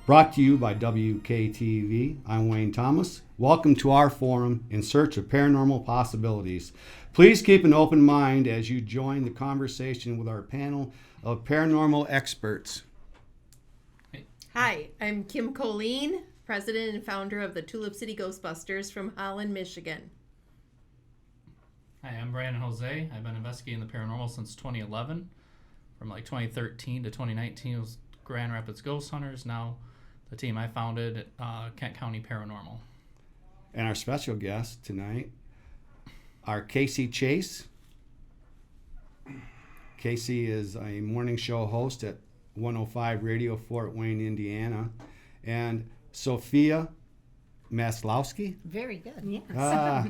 Brought to you by WKTV. I'm Wayne Thomas. Welcome to our forum in search of paranormal possibilities. Please keep an open mind as you join the conversation with our panel of paranormal experts. Hi, I'm Kim Colleen, president and founder of the Tulip City Ghostbusters from Holland, Michigan. Hi, I'm Brandon Jose. I've been investigating the paranormal since 2011. From 2013 to 2019 was Grand Rapids Ghost Hunters. Now the team I founded, Kent County Paranormal. And our special guest tonight are Kaysie Chase. Kaysie is a morning show host at 105 Radio, Fort Wayne, Indiana. And Sophia Maslowski. Very good, yes.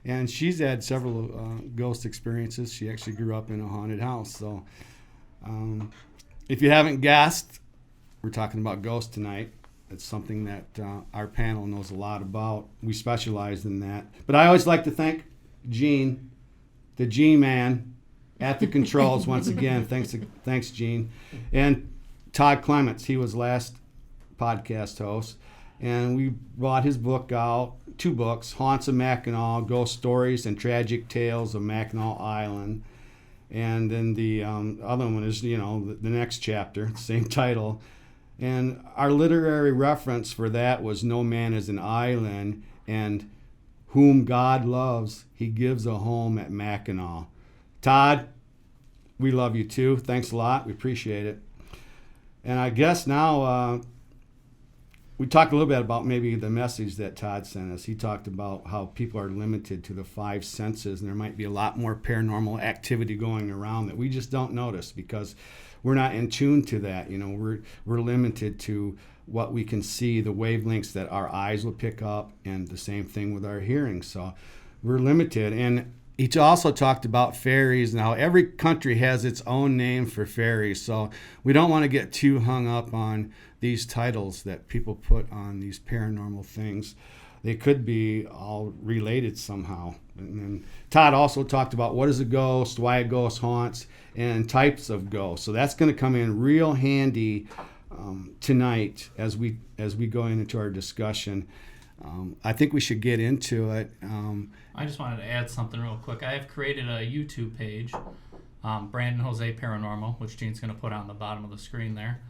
And she's had several ghost experiences. She actually grew up in a haunted house. So if you haven't guessed, we're talking about ghosts tonight. It's something that our panel knows a lot about. We specialize in that. But I always like to thank Gene, the G-Man, at the controls once again. Thanks, Gene. And Todd Clements, he was last podcast host. And we brought his book out, 2 books, Haunts of Mackinac, Ghost Stories and Tragic Tales of Mackinac Island. And then the other one is, the next chapter, same title. And our literary reference for that was No Man is an Island, and whom God loves, he gives a home at Mackinac. Todd, we love you too. Thanks a lot. We appreciate it. And I guess now we talked a little bit about maybe the message that Todd sent us. He talked about how people are limited to the 5 senses, and there might be a lot more paranormal activity going around that we just don't notice because we're not in tune to that. We're limited to what we can see, the wavelengths that our eyes will pick up, and the same thing with our hearing. So we're limited. And he also talked about fairies and how every country has its own name for fairies. So we don't want to get too hung up on these titles that people put on these paranormal things. They could be all related somehow. And then Todd also talked about what is a ghost, why a ghost haunts, and types of ghosts. So that's going to come in real handy tonight as we go into our discussion. I think we should get into it. I just wanted to add something real quick. I have created a YouTube page, Brandon Jose Paranormal, which Gene's going to put on the bottom of the screen there.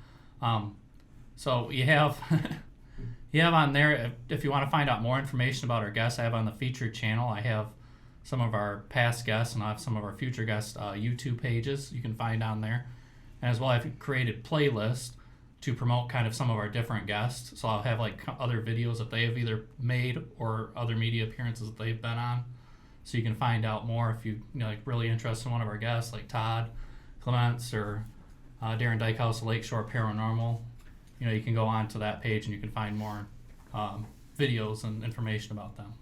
So you have on there, if you want to find out more information about our guests, I have on the featured channel, I have some of our past guests and I have some of our future guests' YouTube pages you can find on there. And as well, I've created playlists to promote kind of some of our different guests. So I'll have other videos that they have either made or other media appearances that they've been on. So you can find out more if you really interested in one of our guests like Todd Clements or Darren Dykehouse of Lakeshore Paranormal. You can go on to that page and you can find more videos and information about them.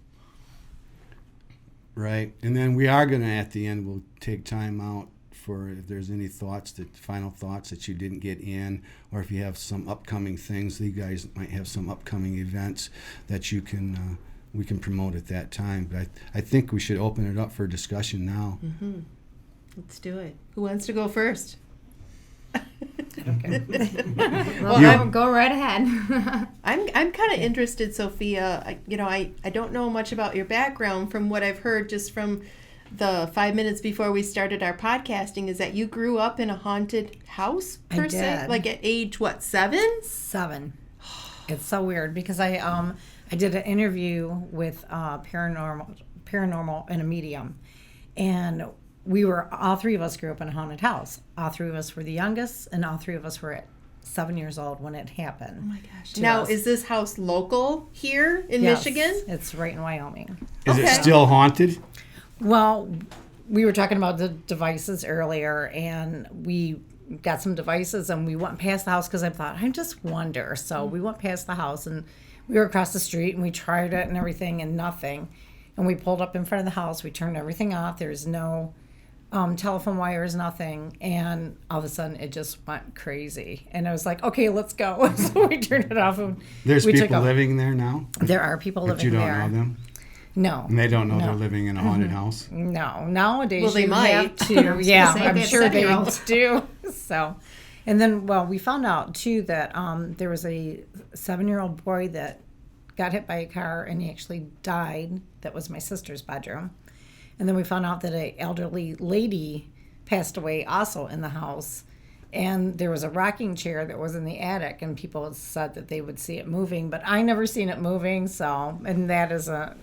Right. And then we are going to, at the end, we'll take time out for if there's any final thoughts that you didn't get in, or if you have some upcoming things. You guys might have some upcoming events that we can promote at that time. But I think we should open it up for discussion now. Mm-hmm. Let's do it. Who wants to go first? Okay. Well, go right ahead. I'm kind of interested, Sophia. I don't know much about your background. From what I've heard just from the 5 minutes before we started our podcasting, is that you grew up in a haunted house per se? Like at age, 7? 7. It's so weird because I did an interview with paranormal and a medium, and all 3 of us grew up in a haunted house. All 3 of us were the youngest, and all 3 of us were at 7 years old when it happened. Oh my gosh. Now, is this house local here in Michigan? It's right in Wyoming. Is it still haunted? Well, we were talking about the devices earlier, and we got some devices, and we went past the house because I thought, I just wonder. So we went past the house, and we were across the street, and we tried it and everything, and nothing. And we pulled up in front of the house. We turned everything off. There's no telephone wires, nothing. And all of a sudden, it just went crazy. And I was like, okay, let's go. So we turned it off. And There's people living there now? There are people living there. But you don't know them? No. And they don't know they're living in a haunted house? No. Nowadays, well, they might. have to. Yeah, I'm sure they do. So, And then, well, we found out too that there was a 7-year-old boy that got hit by a car and he actually died. That was my sister's bedroom. And then we found out that an elderly lady passed away also in the house. And there was a rocking chair that was in the attic, and people said that they would see it moving, but I never seen it moving. So, and that is I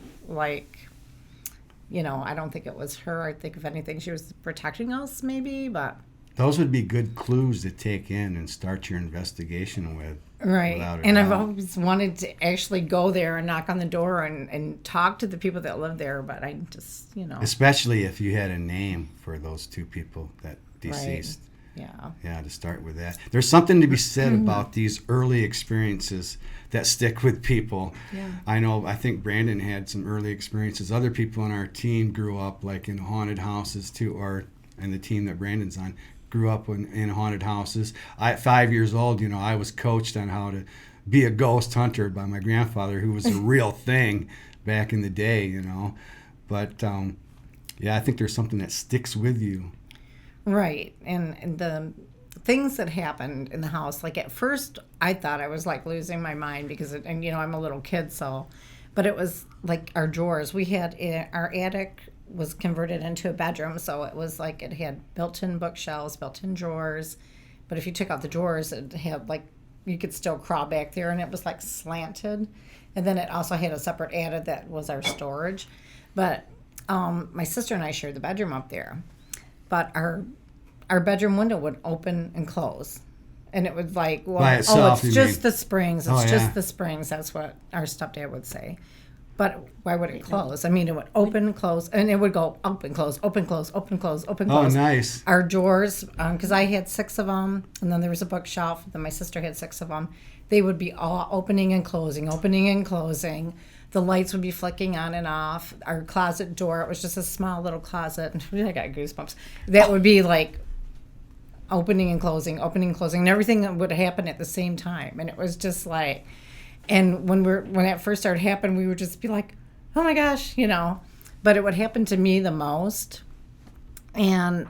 don't think it was her. I think if anything, she was protecting us maybe, but. Those would be good clues to take in and start your investigation with. Right. And I've always wanted to actually go there and knock on the door and talk to the people that live there, but I just, Especially if you had a name for those two people that deceased. Right. Yeah. Yeah, to start with that. There's something to be said about these early experiences that stick with people. Yeah. I think Brandon had some early experiences. Other people on our team grew up like in haunted houses too, and the team that Brandon's on grew up in haunted houses. At 5 years old, I was coached on how to be a ghost hunter by my grandfather, who was a real thing back in the day, But, I think there's something that sticks with you. Right. And the things that happened in the house, like at first I thought I was like losing my mind because, I'm a little kid, but it was like our drawers. We had our attic was converted into a bedroom, so it was like it had built-in bookshelves, built-in drawers, but if you took out the drawers, it had like you could still crawl back there, and it was like slanted, and then it also had a separate attic that was our storage. But my sister and I shared the bedroom up there, but our bedroom window would open and close, and it would like, by itself, it's just the springs, it's yeah. just the springs. That's what our stepdad would say. But why would it close? I mean, it would open, close, and it would go open, close, open, close, open, close, open, close. Oh, nice. Our drawers, because I had 6 of them, and then there was a bookshelf, then my sister had 6 of them. They would be all opening and closing, opening and closing. The lights would be flicking on and off. Our closet door, it was just a small little closet. I got goosebumps. That would be like opening and closing, and everything would happen at the same time. And it was just like... And when it first started happening, we would just be like, oh my gosh, But it would happen to me the most. And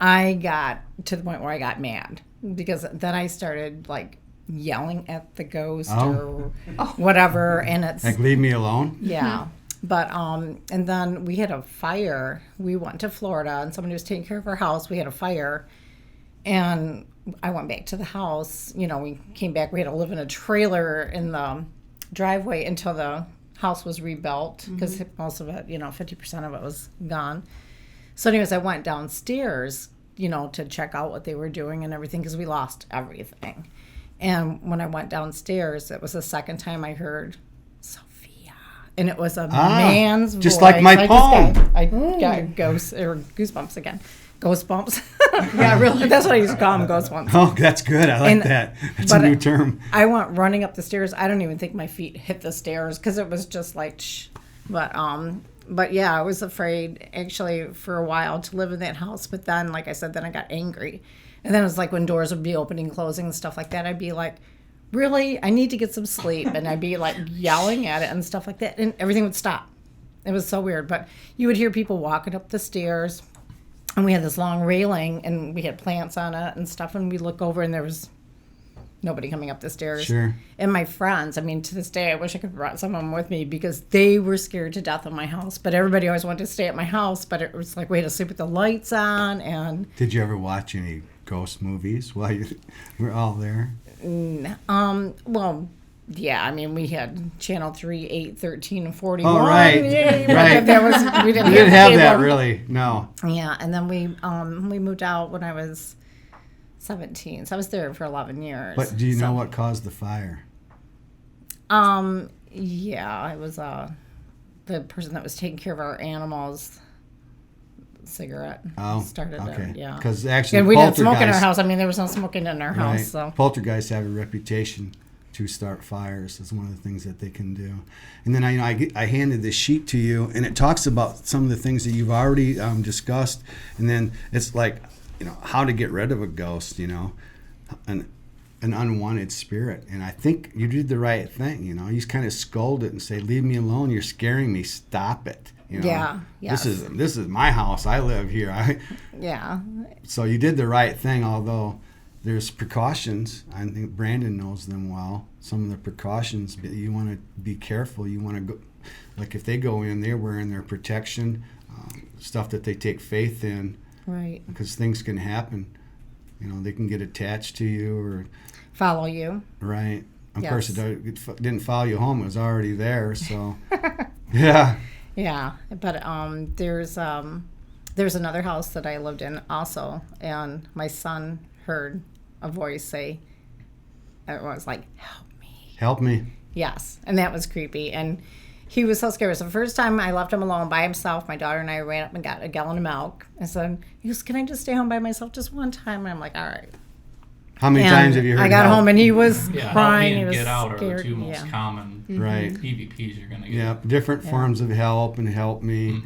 I got to the point where I got mad. Because then I started like yelling at the ghost or whatever. And it's like, leave me alone? Yeah. But, and then we had a fire. We went to Florida and somebody was taking care of our house. We had a fire. And I went back to the house. We came back. We had to live in a trailer in the driveway until the house was rebuilt because most of it, 50% of it was gone. So anyways, I went downstairs, to check out what they were doing and everything because we lost everything. And when I went downstairs, it was the second time I heard Sophia. And it was a man's voice. Just like my poem. I got goosebumps again. Ghost bumps. Yeah, really. That's what I used to call them, ghost bumps. Oh, that's good. I like that. That's a new term. I went running up the stairs. I don't even think my feet hit the stairs because it was just like, shh. But yeah, I was afraid actually for a while to live in that house. But then, like I said, then I got angry. And then it was like when doors would be opening, closing, and stuff like that, I'd be like, really? I need to get some sleep. And I'd be like yelling at it and stuff like that. And everything would stop. It was so weird. But you would hear people walking up the stairs. And we had this long railing, and we had plants on it and stuff, and we look over, and there was nobody coming up the stairs. Sure. And my friends, to this day, I wish I could have brought some of them with me because they were scared to death of my house. But everybody always wanted to stay at my house, but it was like we had to sleep with the lights on. And did you ever watch any ghost movies while you were all there? Well... Yeah, we had Channel 3, 8, 13, and 41. Oh, right. Yeah, right. We didn't have that, really, no. Yeah, and then we moved out when I was 17. So I was there for 11 years. But do you know what caused the fire? Yeah, it was the person that was taking care of our animals. Cigarette started it. Yeah, because actually, we didn't smoke in our house. There was no smoking in our house. Right. So poltergeists have a reputation to start fires. Is one of the things that they can do. And then I handed this sheet to you, and it talks about some of the things that you've already discussed. And then it's like, how to get rid of a ghost, an unwanted spirit. And I think you did the right thing. You just kind of scold it and say, "Leave me alone. You're scaring me. Stop it." Yeah. Yes. This is my house. I live here. Yeah. So you did the right thing, although there's precautions. I think Brandon knows them well. Some of the precautions, but you want to be careful. You want to go, like if they go in, they're wearing their protection, stuff that they take faith in. Right. Because things can happen. You know, they can get attached to you or Follow you. right. Of Yes. course, it didn't follow you home. It was already there. So, yeah. Yeah, but there's another house that I lived in also, and my son heard a voice say, it was like, "Help me." Help me. Yes, and that was creepy, and he was so scared. It was the first time I left him alone by himself. My daughter and I ran up and got a gallon of milk. And so he goes, "Can I just stay home by myself just one time?" And I'm like, "All right." How many And times have you heard I got help? home and he was Yeah, help me crying. He and was get out are scared. the two most Yeah. common Right. EVPs you're gonna get. Yeah. Different forms of help and help me. Mhm.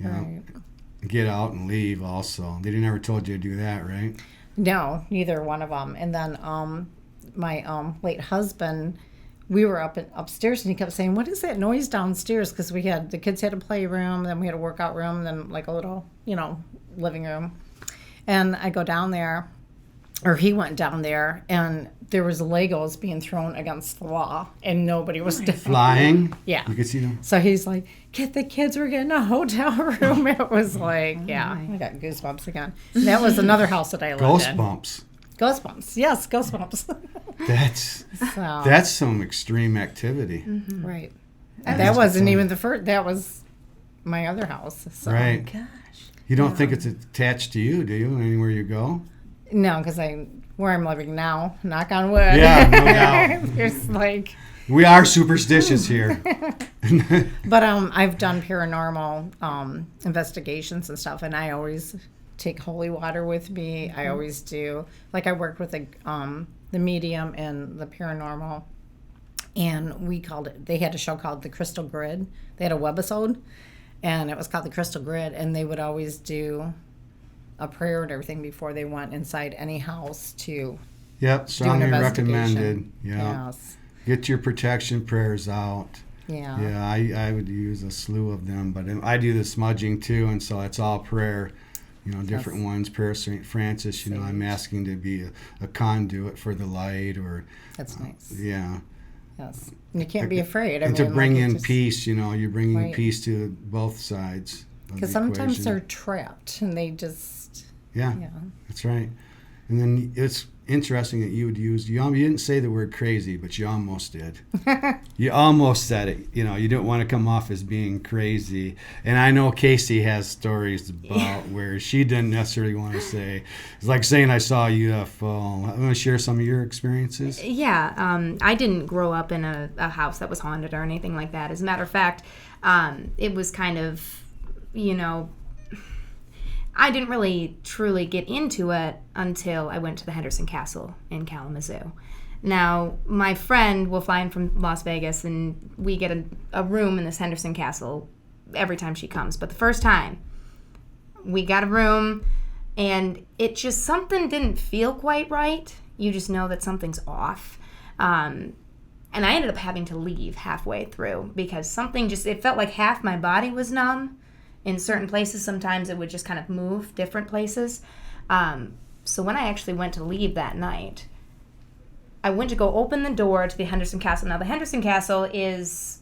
You know, Right. get out and leave also. They never told you to do that, right? No, neither one of them. And then my late husband, we were upstairs, and he kept saying, "What is that noise downstairs?" Because the kids had a playroom, then we had a workout room, then like a little, living room. And I go down there, or he went down there, and there was Legos being thrown against the wall, and nobody was down. Flying. Yeah. You could see them. So he's like, "Get the kids, we're getting a hotel room." It was like, yeah, I got goosebumps again. And that was another house that I lived Ghost in. bumps. Ghost bumps. Yes, ghost bumps. That's So, that's some extreme activity. right. I That was- wasn't even the first. That was my other house. So. Right. Gosh. You don't think it's attached to you, do you? Anywhere you go? No, because where I'm living now, knock on wood. Yeah, no doubt. It's like, We are superstitious here. but I've done paranormal investigations and stuff, and I always take holy water with me. I always do. Like I worked with the medium and the paranormal, and they had a show called The Crystal Grid. They had a webisode, and it was called The Crystal Grid, and they would always do a prayer and everything before they went inside any house to Yep, strongly investigation. recommended. Yeah. Yes. Get your protection prayers out. Yeah. Yeah, I would use a slew of them, but I do the smudging too, and so it's all prayer. Different Yes. ones. Prayer St. Francis, I'm asking to be a conduit for the light, or That's nice. yeah. Yes. And you can't be afraid. And to bring in peace. peace, you're bringing Right. peace to both sides. Because sometimes they're trapped and they just, Yeah, yeah. that's right. And then it's interesting that you would use, you didn't say the word crazy, but you almost did. You almost said it. You didn't want to come off as being crazy. And I know Kaysie has stories about where she didn't necessarily want to say. It's like saying I saw a UFO. I want to share some of your experiences. Yeah, I didn't grow up in a house that was haunted or anything like that. As a matter of fact, it was kind of, I didn't really truly get into it until I went to the Henderson Castle in Kalamazoo. Now, my friend will fly in from Las Vegas, and we get a room in this Henderson Castle every time she comes. But the first time, we got a room, and it just, something didn't feel quite right. You just know that something's off. And I ended up having to leave halfway through because something it felt like half my body was numb. In certain places, sometimes it would just kind of move different places. So when I actually went to leave that night, I went to go open the door to the Henderson Castle. Now, the Henderson Castle is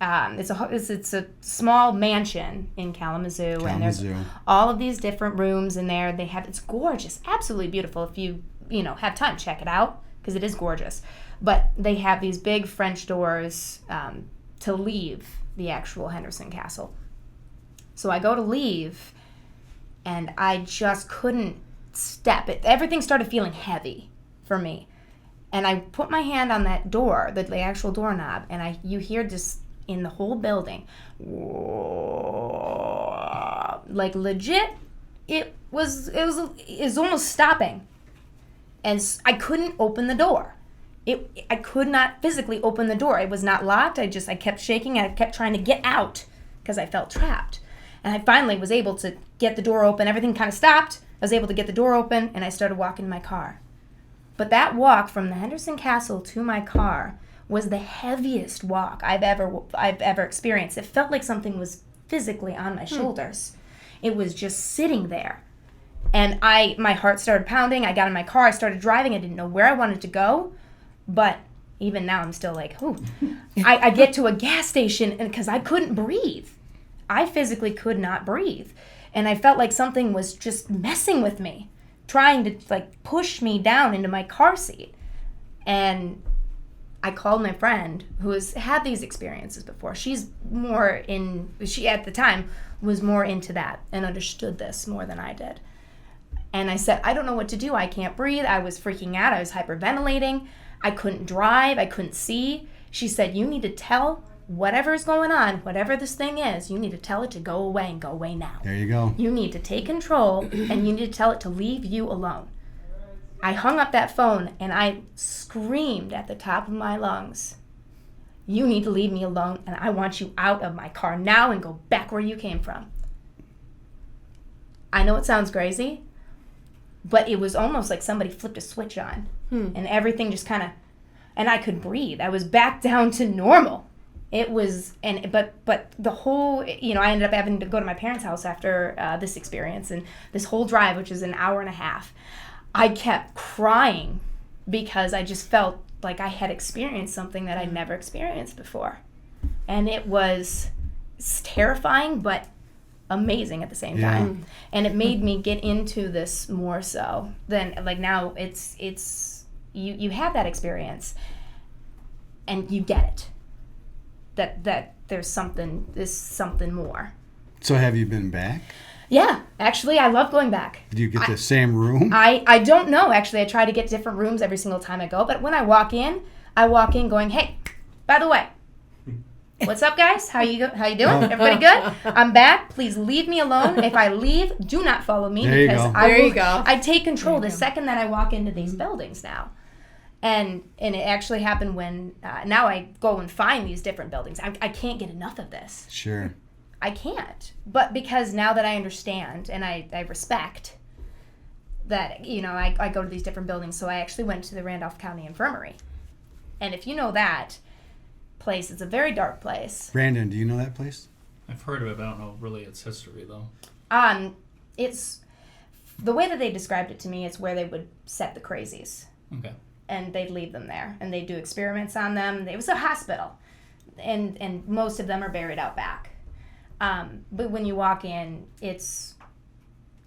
it's a small mansion in Kalamazoo, and there's all of these different rooms in there. It's gorgeous, absolutely beautiful. If you have time, check it out because it is gorgeous. But they have these big French doors to leave the actual Henderson Castle. So I go to leave, and I just couldn't step. Everything started feeling heavy for me. And I put my hand on that door, the actual doorknob, and you hear this in the whole building. Like legit, it was almost stopping. And I couldn't open the door. I could not physically open the door. It was not locked. I kept shaking, and I kept trying to get out because I felt trapped. And I finally was able to get the door open. Everything kind of stopped. I was able to get the door open, and I started walking to my car. But that walk from the Henderson Castle to my car was the heaviest walk I've ever experienced. It felt like something was physically on my shoulders. It was just sitting there. And my heart started pounding. I got in my car. I started driving. I didn't know where I wanted to go. But even now, I'm still like, ooh. I get to a gas station because I couldn't breathe. I physically could not breathe. And I felt like something was just messing with me, trying to like push me down into my car seat. And I called my friend who has had these experiences before. She at the time was more into that and understood this more than I did. And I said, I don't know what to do. I can't breathe. I was freaking out. I was hyperventilating. I couldn't drive. I couldn't see. She said, you need to tell whatever is going on, whatever this thing is, you need to tell it to go away and go away now. There you go. You need to take control and you need to tell it to leave you alone. I hung up that phone and I screamed at the top of my lungs, you need to leave me alone and I want you out of my car now and go back where you came from. I know it sounds crazy, but it was almost like somebody flipped a switch on and everything just kind of, and I could breathe. I was back down to normal. It was, but the whole, I ended up having to go to my parents' house after this experience, and this whole drive, which is an hour and a half, I kept crying because I just felt like I had experienced something that I'd never experienced before. And it was terrifying, but amazing at the same time. And it made me get into this more so than, like, now it's you have that experience and you get it. That there's something more. So have you been back? Yeah, actually, I love going back. Do you get the same room? I don't know, actually. I try to get different rooms every single time I go, but when I walk in going, hey, by the way, what's up, guys? How you doing? Everybody good? I'm back. Please leave me alone. If I leave, do not follow me because I take control the second that I walk into these buildings now. And it actually happened when now I go and find these different buildings. I can't get enough of this. Sure. I can't. But because now that I understand and I respect that, I go to these different buildings. So I actually went to the Randolph County Infirmary. And if you know that place, it's a very dark place. Brandon, do you know that place? I've heard of it, but I don't know really its history, though. It's the way that they described it to me, it's where they would set the crazies. Okay. And they'd leave them there, and they'd do experiments on them. It was a hospital, and most of them are buried out back. But when you walk in,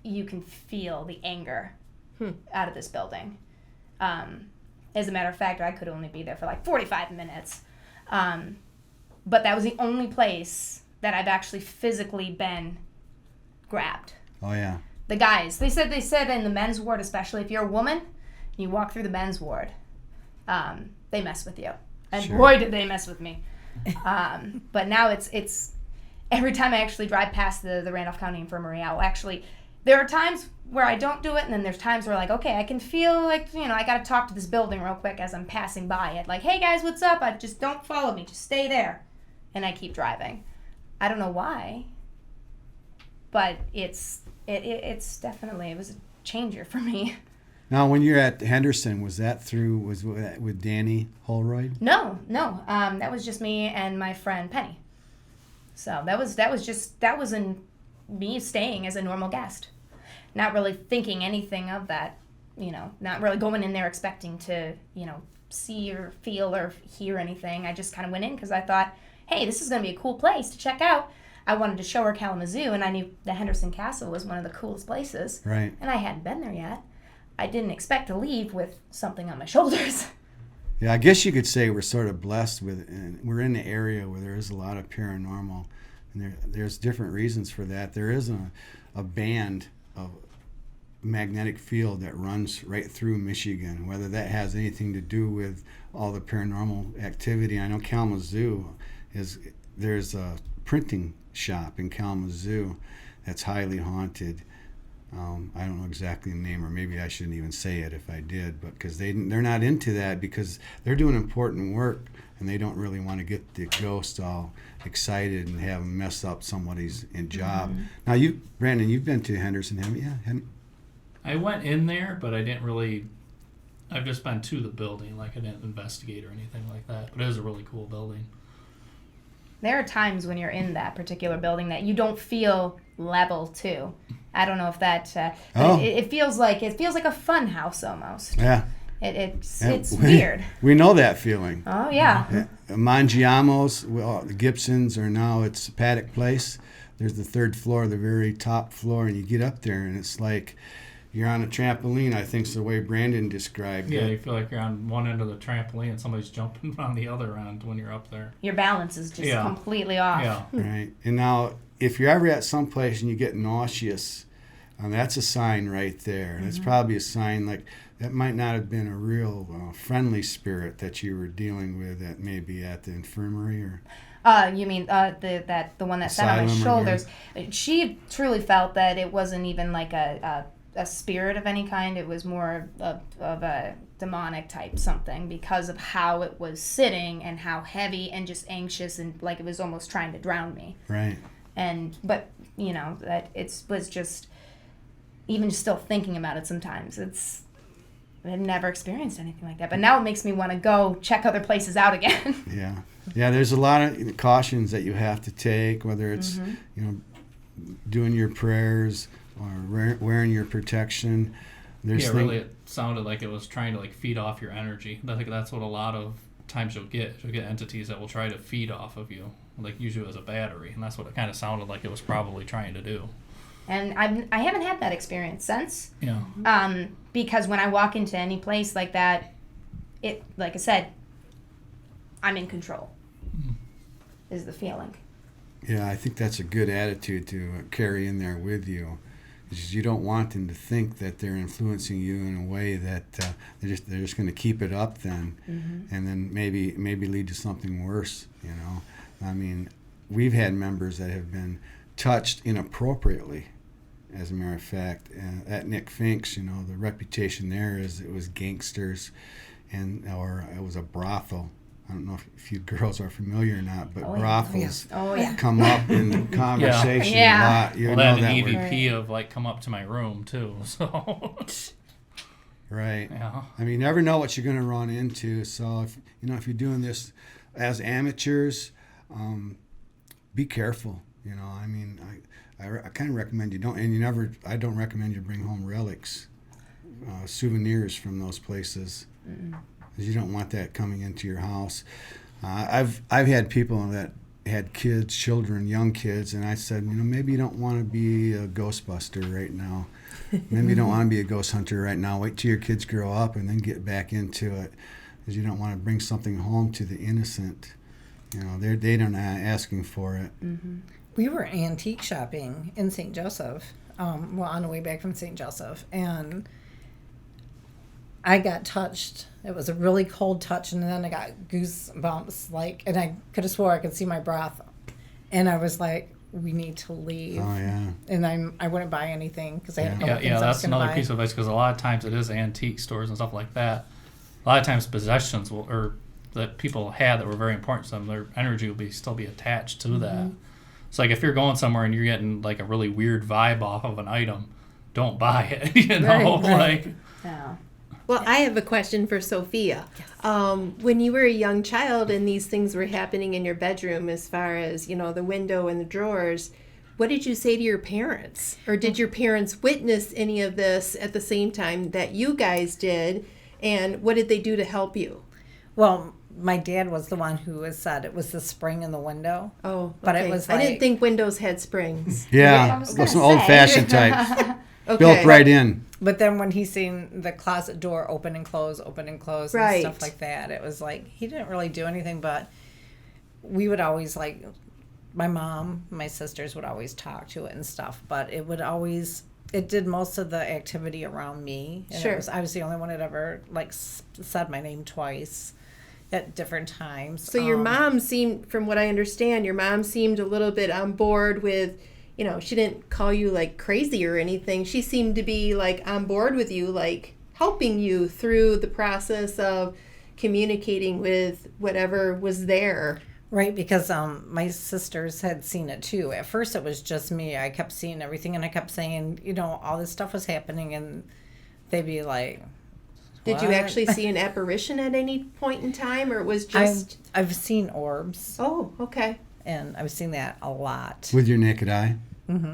you can feel the anger out of this building. As a matter of fact, I could only be there for like 45 minutes. But that was the only place that I've actually physically been grabbed. Oh, yeah. The guys, they said in the men's ward, especially if you're a woman, you walk through the men's ward, they mess with you. And Sure. Boy, did they mess with me. But now it's every time I actually drive past the Randolph County Infirmary, there are times where I don't do it, and then there's times where, like, okay, I can feel like, I got to talk to this building real quick as I'm passing by it. Like, hey, guys, what's up? Just don't follow me. Just stay there. And I keep driving. I don't know why, but it's definitely, it was a changer for me. Now, when you're at Henderson, was that with Danny Holroyd? No. That was just me and my friend Penny. So that was in me staying as a normal guest, not really thinking anything of that. Not really going in there expecting to, see or feel or hear anything. I just kind of went in because I thought, hey, this is going to be a cool place to check out. I wanted to show her Kalamazoo, and I knew the Henderson Castle was one of the coolest places. Right. And I hadn't been there yet. I didn't expect to leave with something on my shoulders. Yeah, I guess you could say we're sort of blessed and we're in the area where there is a lot of paranormal, and there's different reasons for that. There is a band of magnetic field that runs right through Michigan, whether that has anything to do with all the paranormal activity. I know Kalamazoo there's a printing shop in Kalamazoo that's highly haunted. I don't know exactly the name, or maybe I shouldn't even say it if I did, but because they're not into that, because they're doing important work and they don't really want to get the ghosts all excited and have them mess up somebody's job. Mm-hmm. Now, Brandon, you've been to Henderson, haven't you? I went in there, but I didn't really. I've just been to the building, like I didn't investigate or anything like that. But it is a really cool building. There are times when you're in that particular building that you don't feel level too. I don't know if that. Oh. It feels like a fun house almost. Yeah. It's weird. We know that feeling. Oh yeah. Mangiamo's, the Gibsons are now, it's Paddock Place. There's the third floor, the very top floor, and you get up there and it's like you're on a trampoline, I think is the way Brandon described it. Yeah, you feel like you're on one end of the trampoline and somebody's jumping on the other end when you're up there. Your balance is just completely off. Yeah. Right. And now, if you're ever at some place and you get nauseous, that's a sign right there. That's probably a sign like that might not have been a real friendly spirit that you were dealing with at maybe at the infirmary or. You mean the one that sat on my Asylum or shoulders? She truly felt that it wasn't even like a spirit of any kind. It was more of a demonic type something because of how it was sitting and how heavy and just anxious and like it was almost trying to drown me. Right. But you know that it was just even still thinking about it sometimes. I've never experienced anything like that, but now it makes me want to go check other places out again. Yeah. There's a lot of cautions that you have to take, whether it's doing your prayers or wearing your protection. Really, it sounded like it was trying to like feed off your energy. I think that's what a lot of times you'll get entities that will try to feed off of you, like use you as a battery, and that's what it kind of sounded like it was probably trying to do. And I haven't had that experience since. Yeah. Because when I walk into any place like that, it, like I said, I'm in control. Is the feeling. Yeah, I think that's a good attitude to carry in there with you. Because you don't want them to think that they're influencing you in a way that they're just going to keep it up then, and then maybe lead to something worse. I mean, we've had members that have been touched inappropriately. As a matter of fact, at Nick Fink's, the reputation there is it was gangsters, or it was a brothel. I don't know if you girls are familiar or not, but brothels come up in the conversation a lot. Well, that an EVP of like come up to my room too. So. Right. Yeah. I mean, you never know what you're going to run into. So if you're doing this as amateurs, be careful. I mean, I kind of recommend you don't, and I don't recommend you bring home relics, souvenirs from those places. Because you don't want that coming into your house. I've had people that had children, young kids, and I said, maybe you don't want to be a Ghostbuster right now. Maybe you don't want to be a ghost hunter right now. Wait till your kids grow up and then get back into it, because you don't want to bring something home to the innocent. They're not asking for it. We were antique shopping in St. Joseph, on the way back from St. Joseph, and I got touched. It was a really cold touch, and then I got goosebumps, and I could have swore I could see my breath. And I was like, we need to leave. Oh, yeah. And I wouldn't buy anything because I had a couple things I was that's gonna another buy. piece of advice, because a lot of times it is antique stores and stuff like that. A lot of times possessions that people had that were very important to them, their energy will still be attached to that. It's like if you're going somewhere and you're getting like a really weird vibe off of an item, don't buy it. Right. Yeah. Well, I have a question for Sophia. When you were a young child and these things were happening in your bedroom, as far as, the window and the drawers, what did you say to your parents? Or did your parents witness any of this at the same time that you guys did? And what did they do to help you? Well, my dad was the one who said it was the spring in the window. Oh, But okay. it was I didn't think windows had springs. Yeah, I was gonna some say. old-fashioned types. Okay. Built right in. But then when he seen the closet door open and close, Right. and stuff like that, it was like he didn't really do anything, but we would always my mom, my sisters would always talk to it and stuff, but it did most of the activity around me. And Sure. I was the only one that ever said my name twice at different times. So your mom seemed, from what I understand, a little bit on board with, she didn't call you crazy or anything. She seemed to be on board with you, helping you through the process of communicating with whatever was there. Right, because my sisters had seen it too. At first it was just me. I kept seeing everything, and I kept saying, all this stuff was happening, and they'd be like, Did you "What?" actually see an apparition at any point in time, or it was just... I've seen orbs, Oh, okay. and I've seen that a lot. With your naked eye? Mm-hmm.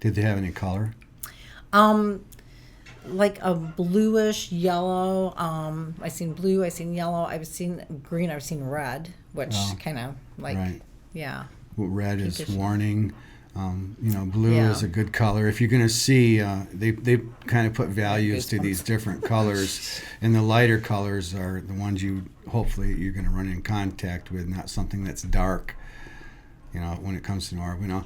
Did they have any color? Like a bluish yellow. I seen blue. I seen yellow. I've seen green. I've seen red, which kind of like Right. yeah. Well, red is Pinkish. warning. Blue Yeah. is a good color. If you're going to see, they kind of put values to these different colors, and the lighter colors are the ones hopefully you're going to run in contact with, not something that's dark. When it comes to an orb,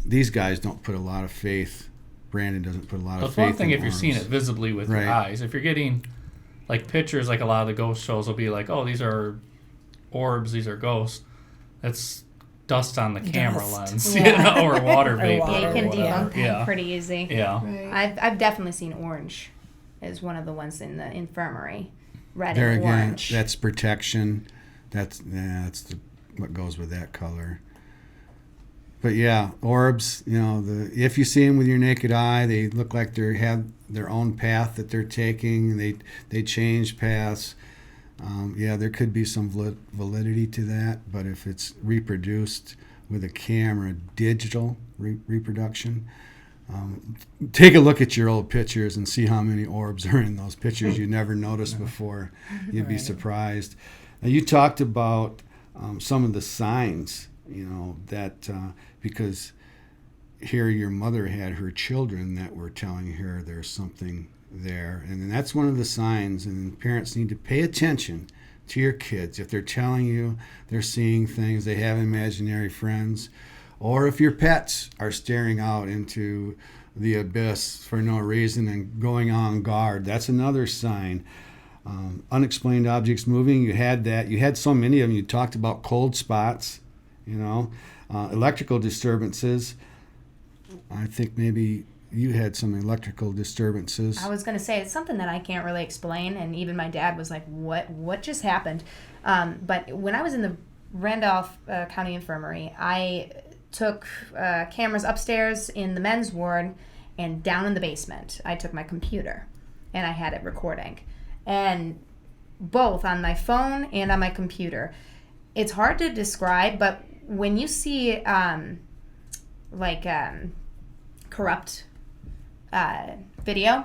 these guys don't put a lot of faith. Brandon doesn't put a lot of It's faith. one thing in if you're seeing orbs. it visibly with Right. your eyes. If you're getting like pictures, like a lot of the ghost shows will be like, oh, these are orbs, these are ghosts. That's dust on the camera Dust. lens, Yeah. or water vapor. water. Yeah, you can or whatever. debunk that Yeah. pretty easy. Yeah. Right. I've definitely seen orange as one of the ones in the infirmary. Red There and again, orange. that's protection. That's what goes with that color. But yeah, orbs. If you see them with your naked eye, they look like they have their own path that they're taking. They change paths. There could be some validity to that, but if it's reproduced with a camera, digital reproduction, take a look at your old pictures and see how many orbs are in those pictures you never noticed before. You'd be surprised. Now, you talked about some of the signs, that because here your mother had her children that were telling her there's something there, and that's one of the signs, and parents need to pay attention to your kids. If they're telling you they're seeing things, they have imaginary friends, or if your pets are staring out into the abyss for no reason and going on guard, that's another sign. Unexplained objects moving, you had that. You had so many of them. You talked about cold spots, electrical disturbances. I think maybe you had some electrical disturbances. I was going to say, it's something that I can't really explain, and even my dad was like, what just happened? But when I was in the Randolph County Infirmary, I took cameras upstairs in the men's ward and down in the basement. I took my computer, and I had it recording. And both on my phone and on my computer. It's hard to describe, but when you see corrupt video,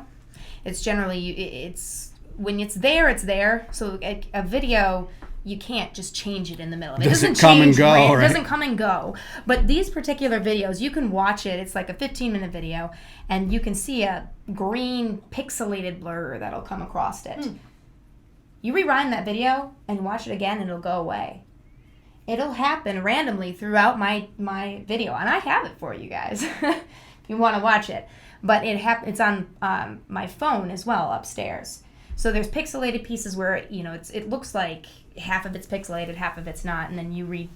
it's generally it's when it's there. So a video, you can't just change it in the middle of it. Doesn't It come and change, go, right? It right? doesn't come and go. But these particular videos, you can watch it. It's like a 15-minute video, and you can see a green pixelated blur that'll come across it. You rewind that video and watch it again, and it'll go away. It'll happen randomly throughout my video, and I have it for you guys if you want to watch it. But it's on my phone as well upstairs. So there's pixelated pieces where it looks like half of it's pixelated, half of it's not, and then you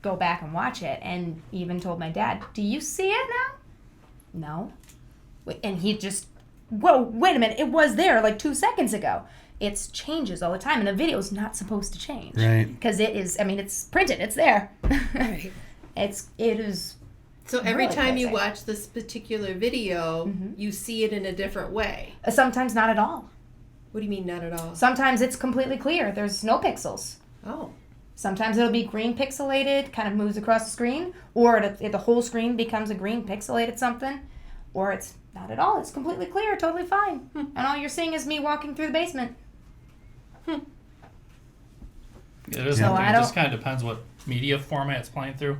go back and watch it. And even told my dad, "Do you see it now?" No. And he just, whoa, wait a minute, it was there like 2 seconds ago. It changes all the time, and a video is not supposed to change. Right. Because it's printed, it's there. Right. It is. So every Really time you crazy. watch this particular video, you see it in a different way. Sometimes not at all. What do you mean, not at all? Sometimes it's completely clear. There's no pixels. Oh. Sometimes it'll be green pixelated, kind of moves across the screen, or the whole screen becomes a green pixelated something, or it's not at all. It's completely clear, totally fine. And all you're seeing is me walking through the basement. It is So something. I It just don't- kind of depends what media format it's playing through.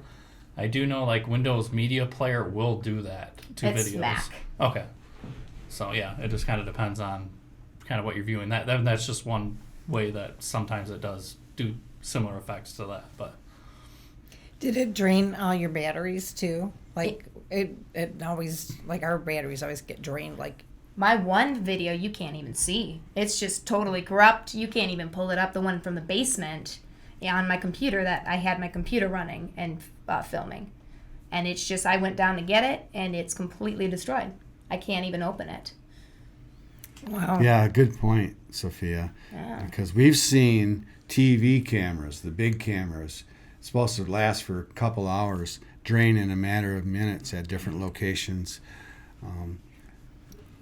I do know like Windows Media Player will do that to It's videos. Mac. Okay. So yeah, it just kind of depends on kind of what you're viewing. That's just one way that sometimes it does do similar effects to that. But Did it drain all your batteries too? Like it always, like our batteries always get drained. Like My one video you can't even see. It's just totally corrupt. You can't even pull it up. The one from the basement on my computer that I had my computer running and filming. And it's just, I went down to get it and it's completely destroyed. I can't even open it. wow. Yeah, good point, Sophia. Yeah. Because we've seen TV cameras, the big cameras, it's supposed to last for a couple hours, drain in a matter of minutes at different locations. We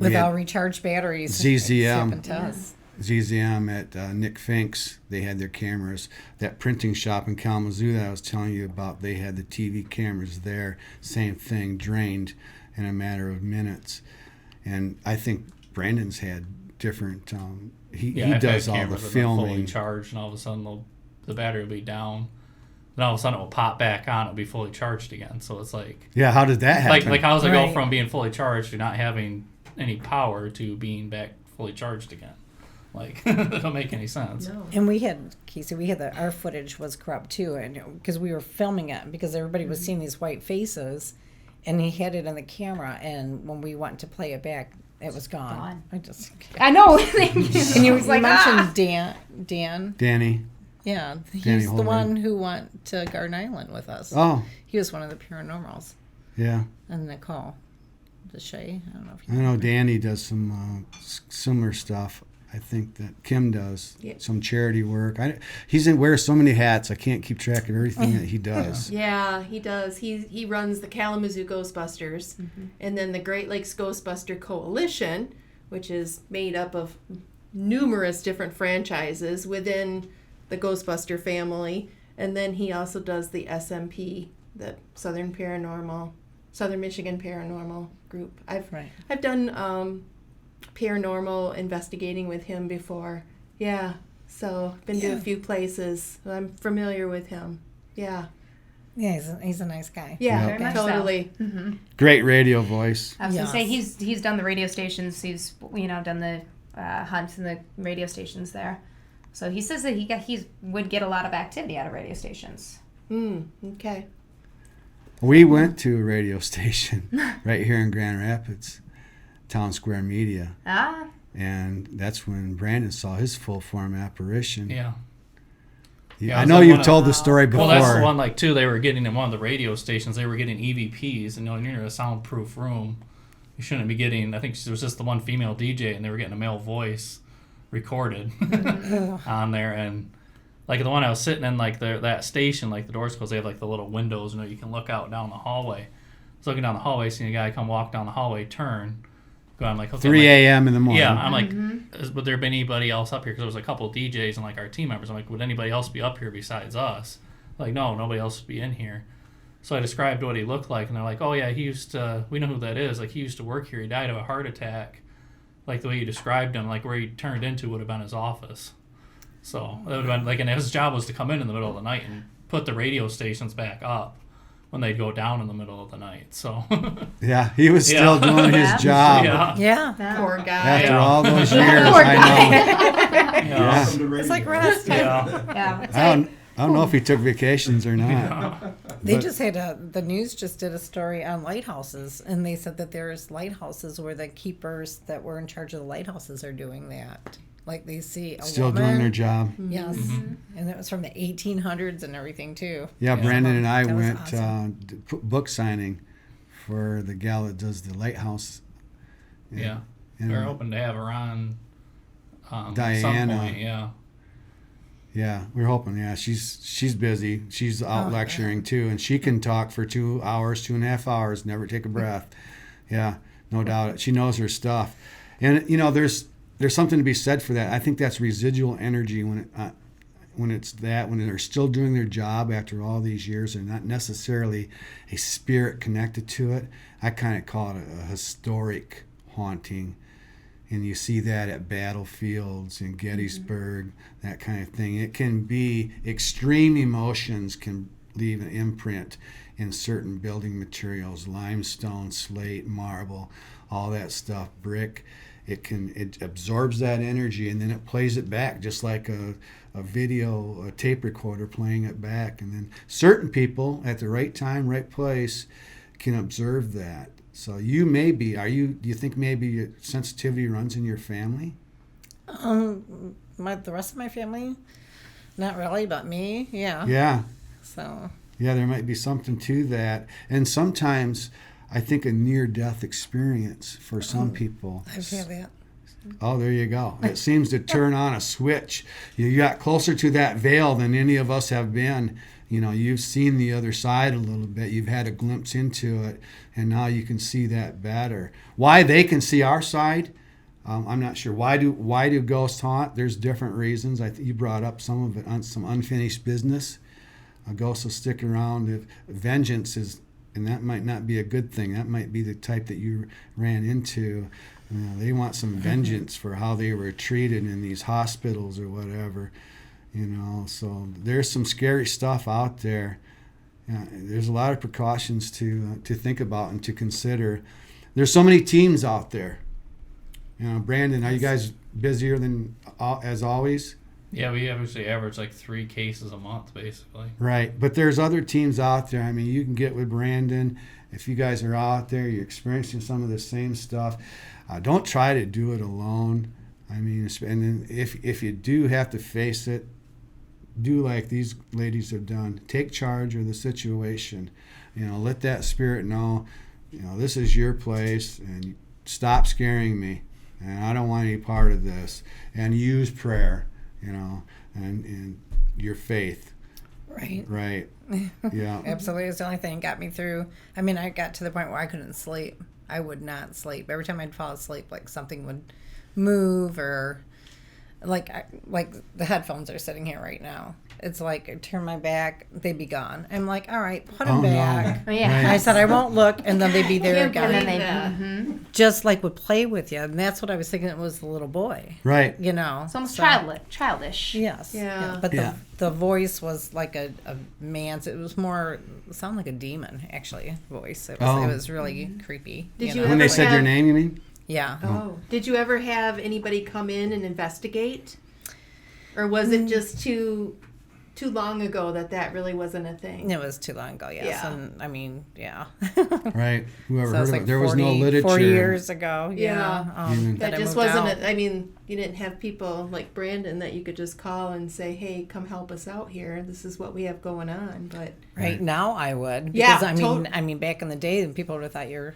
Without had recharged batteries. ZZM. It's happened to us. ZZM at Nick Fink's, they had their cameras. That printing shop in Kalamazoo that I was telling you about, they had the TV cameras there. Same thing, drained in a matter of minutes. And I think Brandon's had different. He I've does had all the cameras that are fully filming. charged, and all of a sudden the battery will be down. Then all of a sudden it will pop back on. It'll be fully charged again. So it's like, Yeah, how did that happen? like how does it go Right. from being fully charged to not having any power to being back fully charged again? Like, that don't make any sense. No. And we had, Kaysie, our footage was corrupt too, and because we were filming it, because everybody was seeing these white faces, and he had it in the camera, and when we went to play it back, it was gone. I know. Thank you. And you was like, mentioned Dan. Danny. Yeah, Danny he's the Holman. one who went to Garden Island with us. Oh, He was one of the paranormals. yeah. And Nicole, Deshay, I don't know if I know Danny does some similar stuff. I think that Kim does Yeah. some charity work. Wears so many hats. I can't keep track of everything that he does. Yeah, he does. He runs the Kalamazoo Ghostbusters, and then the Great Lakes Ghostbuster Coalition, which is made up of numerous different franchises within the Ghostbuster family. And then he also does the SMP, the Southern Michigan Paranormal Group. Right. I've done paranormal investigating with him before. Yeah, so been to a few places. I'm familiar with him. Yeah. Yeah, he's a nice guy. Yeah, Very much so. totally. Great radio voice. I was gonna say Yes. he's done the radio stations. He's done the hunts and the radio stations there. So he says that he would get a lot of activity out of radio stations. Okay. We went to a radio station right here in Grand Rapids, Town Square Media, Ah, and that's when Brandon saw his full form apparition. Yeah. Yeah, Yeah, I was know that you've one told of- the story before. Well, that's the one, like, too, they were getting in one of the radio stations, they were getting EVPs, and, you're in a soundproof room. You shouldn't be getting, I think there was just the one female DJ, and they were getting a male voice recorded on there. And, like, the one I was sitting in, like, that station, like, the doors closed, they have, like, the little windows, you can look out down the hallway. I was looking down the hallway, seeing a guy come walk down the hallway, turn, go, I'm like, okay. 3 a.m. in the morning. Yeah, I'm like, would there be anybody else up here? Because there was a couple of DJs and like our team members. I'm like, would anybody else be up here besides us? Like, no, nobody else would be in here. So I described what he looked like, and they're like, oh yeah, we know who that is. Like, he used to work here. He died of a heart attack. Like the way you described him, like where he turned into would have been his office. So that would have been like, and his job was to come in the middle of the night and put the radio stations back up when they'd go down in the middle of the night. So Yeah, he was still doing his job yeah. Yeah. Poor guy. after Yeah. all those years. Poor I know. Yeah. It's like rest. Yeah. yeah. I don't know if he took vacations or not. They But- just had the news just did a story on lighthouses, and they said that there's lighthouses where the keepers that were in charge of the lighthouses are doing that. Like they see a Still woman. doing their job. Yes, and that was from the 1800s and everything too. Yeah, Brandon and I That was went awesome. book signing for the gal that does the lighthouse. Yeah. And- We're hoping to have her on some Diana. point. Yeah. Yeah, we're hoping. Yeah, she's busy. She's out lecturing too, and she can talk for 2 hours, 2.5 hours, never take a breath. Yeah, no doubt. She knows her stuff, and there's something to be said for that. I think that's residual energy when they're still doing their job after all these years. They're not necessarily a spirit connected to it. I kind of call it a historic haunting. And you see that at battlefields in Gettysburg, that kind of thing. It can be extreme emotions can leave an imprint in certain building materials, limestone, slate, marble, all that stuff, brick. It absorbs that energy and then it plays it back just like a tape recorder playing it back. And then certain people at the right time, right place can observe that. So do you think maybe your sensitivity runs in your family? The rest of my family, not really, but me, yeah. Yeah. So Yeah, there might be something to that. And sometimes I think a near-death experience for some people. I've had that. Oh, there you go. It seems to turn on a switch. You got closer to that veil than any of us have been. You've seen the other side a little bit. You've had a glimpse into it, and now you can see that better. Why they can see our side, I'm not sure. Why do ghosts haunt? There's different reasons. You brought up some of it, some unfinished business. A ghost will stick around if vengeance is and that might not be a good thing. That might be the type that you ran into. You know, they want some vengeance for how they were treated in these hospitals or whatever. You know, so there's some scary stuff out there. There's a lot of precautions to think about and to consider. There's so many teams out there. You know, Brandon, are you guys busier than as always? Yeah, we usually average like 3 cases a month, basically. Right, but there's other teams out there. I mean, you can get with Brandon if you guys are out there. You're experiencing some of the same stuff. Don't try to do it alone. I mean, and then if you do have to face it, do like these ladies have done. Take charge of the situation. You know, let that spirit know, you know, this is your place, and stop scaring me, and I don't want any part of this. And use prayer, you know, and your faith. Right. Right. Yeah. Absolutely. It's the only thing that got me through. I mean, I got to the point where I couldn't sleep. I would not sleep. Every time I'd fall asleep, like something would move, or like the headphones are sitting here right now. It's like I turn my back, they'd be gone. I'm like, all right, put them back. Oh, yeah. And I said I won't look, and then they'd be there Can't again. believe And then that. Just like would play with you, and that's what I was thinking. It was the little boy, Right. you know. it's almost So- childish. Yes. Yeah. But Yeah. the voice was like a man's. It was more sound like a demon actually voice. It was really creepy. Did you know? When they ever said your have- name, you mean? Yeah. Oh. Did you ever have anybody come in and investigate? Or was it just too long ago that really wasn't a thing? It was too long ago, yes. Yeah. And I mean, yeah. Right. Whoever So heard it's of like it. There was no 40 literature. 4 years ago. Yeah. Even- That I just moved wasn't out. I mean, you didn't have people like Brandon that you could just call and say, hey, come help us out here. This is what we have going on. But Right now, I would. Yeah, Because I mean, back in the day, people would have thought you're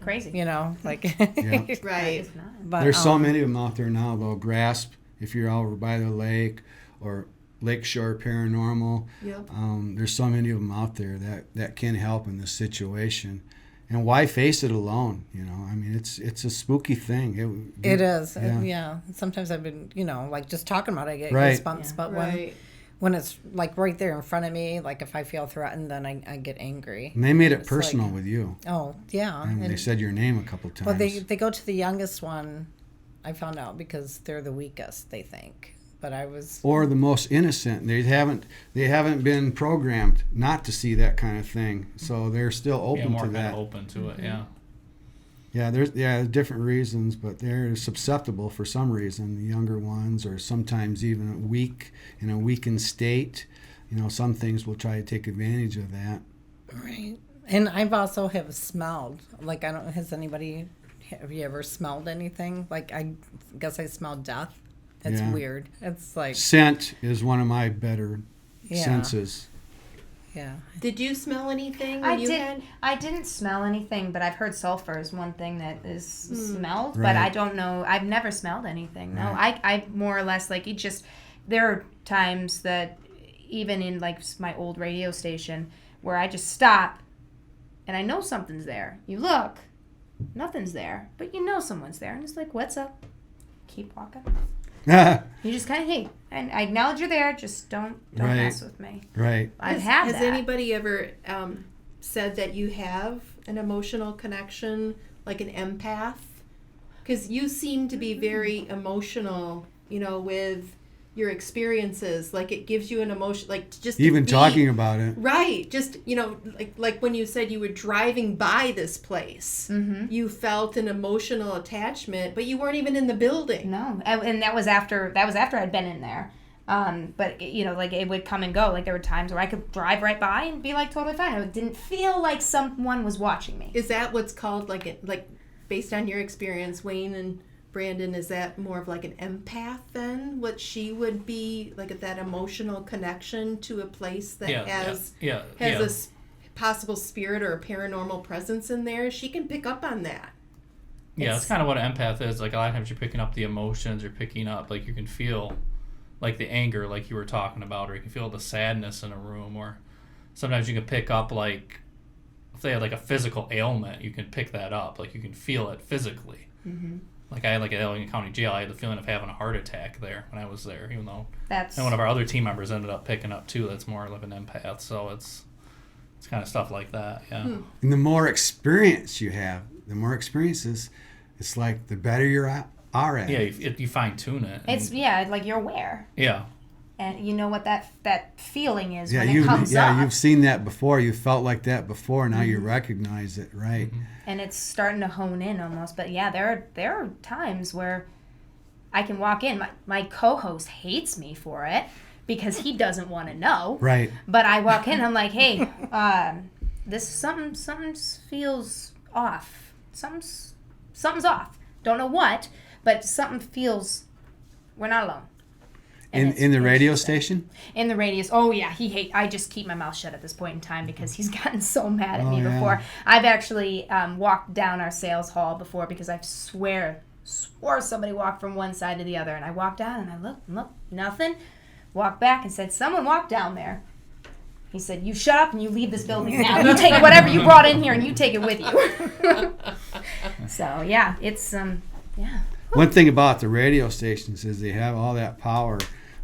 Crazy. you know, like. Yeah. right. It's not. But, There's so many of them out there now, though. Grasp, if you're over by the lake, or Lakeshore Paranormal. Yep. There's so many of them out there that can help in this situation. And why face it alone? You know, I mean, it's a spooky thing. It is. Yeah. Yeah. Sometimes I've been, you know, like just talking about it, I get Right. goosebumps. Yeah. But Right. when it's like right there in front of me, like if I feel threatened, then I get angry. And they made it It's personal like- with you. Oh, yeah. And they said your name a couple times. Well, they go to the youngest one, I found out, because they're the weakest, they think. But I was. Or the most innocent. They haven't been programmed not to see that kind of thing, so they're still Yeah, open more to kind that. of open to it, yeah. Yeah, there's different reasons, but they're susceptible for some reason. The younger ones, or sometimes even weak, in a weakened state. You know, some things will try to take advantage of that. Right. And I've also have smelled. Like, have you ever smelled anything? Like, I guess I smelled death. It's Yeah. weird. It's like, Scent is one of my better Yeah. senses. yeah. Did you smell anything when you had? I didn't smell anything, but I've heard sulfur is one thing that is smelled. Right. But I don't know. I've never smelled anything. No, Right. I more or less like it. Just there are times that even in like my old radio station where I just stop, and I know something's there. You look, nothing's there, but you know someone's there, and it's like, what's up? Keep walking. You just kind of hey, and I acknowledge you're there. Just don't Right. mess with me. Right. I've had Has that. anybody ever said that you have an emotional connection, like an empath? Because you seem to be very emotional, you know, with your experiences. Like it gives you an emotion, like just to Even be- talking about it. Right, just you know, like when you said you were driving by this place, you felt an emotional attachment, but you weren't even in the building. No, and that was after I'd been in there. But you know, like it would come and go. Like there were times where I could drive right by and be like totally fine. It didn't feel like someone was watching me. Is that what's called like based on your experience, Wayne and Brandon? Is that more of like an empath then? What she would be like that emotional connection to a place that has a possible spirit or a paranormal presence in there? She can pick up on that. Yeah, that's kind of what an empath is. Like a lot of times you're picking up the emotions, you're picking up, like you can feel like the anger like you were talking about, or you can feel the sadness in a room, or sometimes you can pick up like, if they had like a physical ailment, you can pick that up. Like you can feel it physically. Mm-hmm. Like I had like at Allegheny County Jail, I had the feeling of having a heart attack there when I was there, even though That's and one of our other team members ended up picking up too. That's more of an empath. So it's It's kind of stuff like that. Yeah. And the more experience you have, the more experiences, it's like the better you are at Yeah, it. you fine tune it. It's like you're aware, Yeah. and you know what that feeling is Yeah, when it comes up, you've seen that before. You felt like that before. Now you recognize it, right? and it's starting to hone in almost. But yeah, there are times where I can walk in. My co-host hates me for it because he doesn't want to know. Right. But I walk in, I'm like, hey, this something feels off. Something's off. Don't know what, but something feels. We're not alone. And In the radio interesting. station? In the radius. Oh yeah, I just keep my mouth shut at this point in time because he's gotten so mad at me before. I've actually walked down our sales hall before because I swore somebody walked from one side to the other, and I walked down and I looked, nothing. Walked back and said, someone walked down there. He said, you shut up and you leave this building now. You take whatever you brought in here and you take it with you. So yeah, it's yeah. One thing about the radio stations is they have all that power,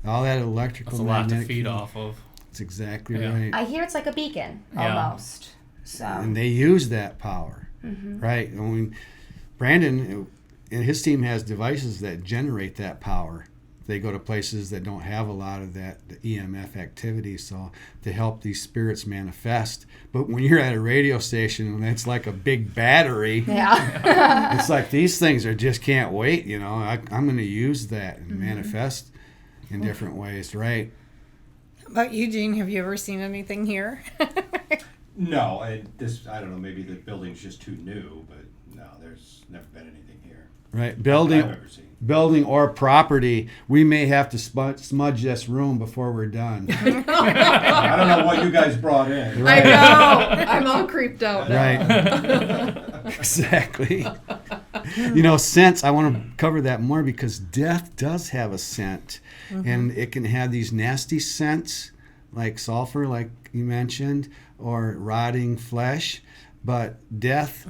all that electrical. That's a lot to magnetic feed field. off of. That's exactly Yeah. right. I hear it's like a beacon Yeah. almost. So And they use that power, right? I mean, Brandon and his team has devices that generate that power. They go to places that don't have a lot of that the EMF activity, so to help these spirits manifest. But when you're at a radio station and it's like a big battery, yeah. it's like these things are just can't wait. I'm going to use that and manifest in different ways, right? How about you, Gene? Have you ever seen anything here? No, I don't know, maybe the building's just too new, but no, there's never been anything here Right, that building. I've ever seen. Building or property, we may have to smudge this room before we're done. I don't know what you guys brought in. I know. I'm all creeped out now. Right. Exactly. Scents, I want to cover that more because death does have a scent. And it can have these nasty scents like sulfur, like you mentioned, or rotting flesh. But death,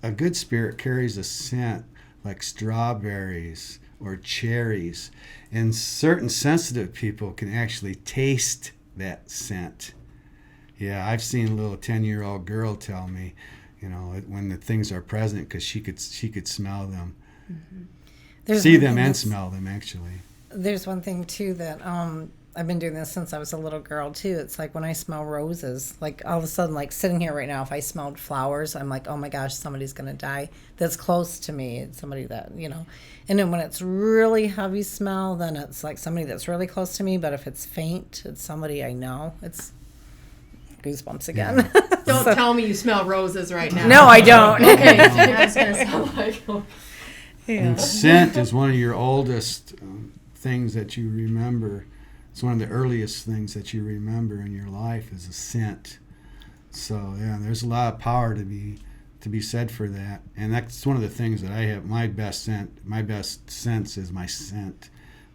a good spirit carries a scent like strawberries or cherries. And certain sensitive people can actually taste that scent. Yeah, I've seen a little 10-year-old girl tell me, when the things are present because she could smell them. See them and smell them, actually. There's one thing, too, that I've been doing this since I was a little girl, too. It's like when I smell roses, like all of a sudden, like sitting here right now, if I smelled flowers, I'm like, oh my gosh, somebody's going to die that's close to me. It's somebody that, And then when it's really heavy smell, then it's like somebody that's really close to me. But if it's faint, it's somebody I know. It's goosebumps again. Don't tell me you smell roses right now. No, I don't. Okay, that's going to sound like... And scent is one of your oldest things that you remember. It's one of the earliest things that you remember in your life is a scent. So yeah, there's a lot of power to be said for that. And that's one of the things that I have. My best sense is my scent.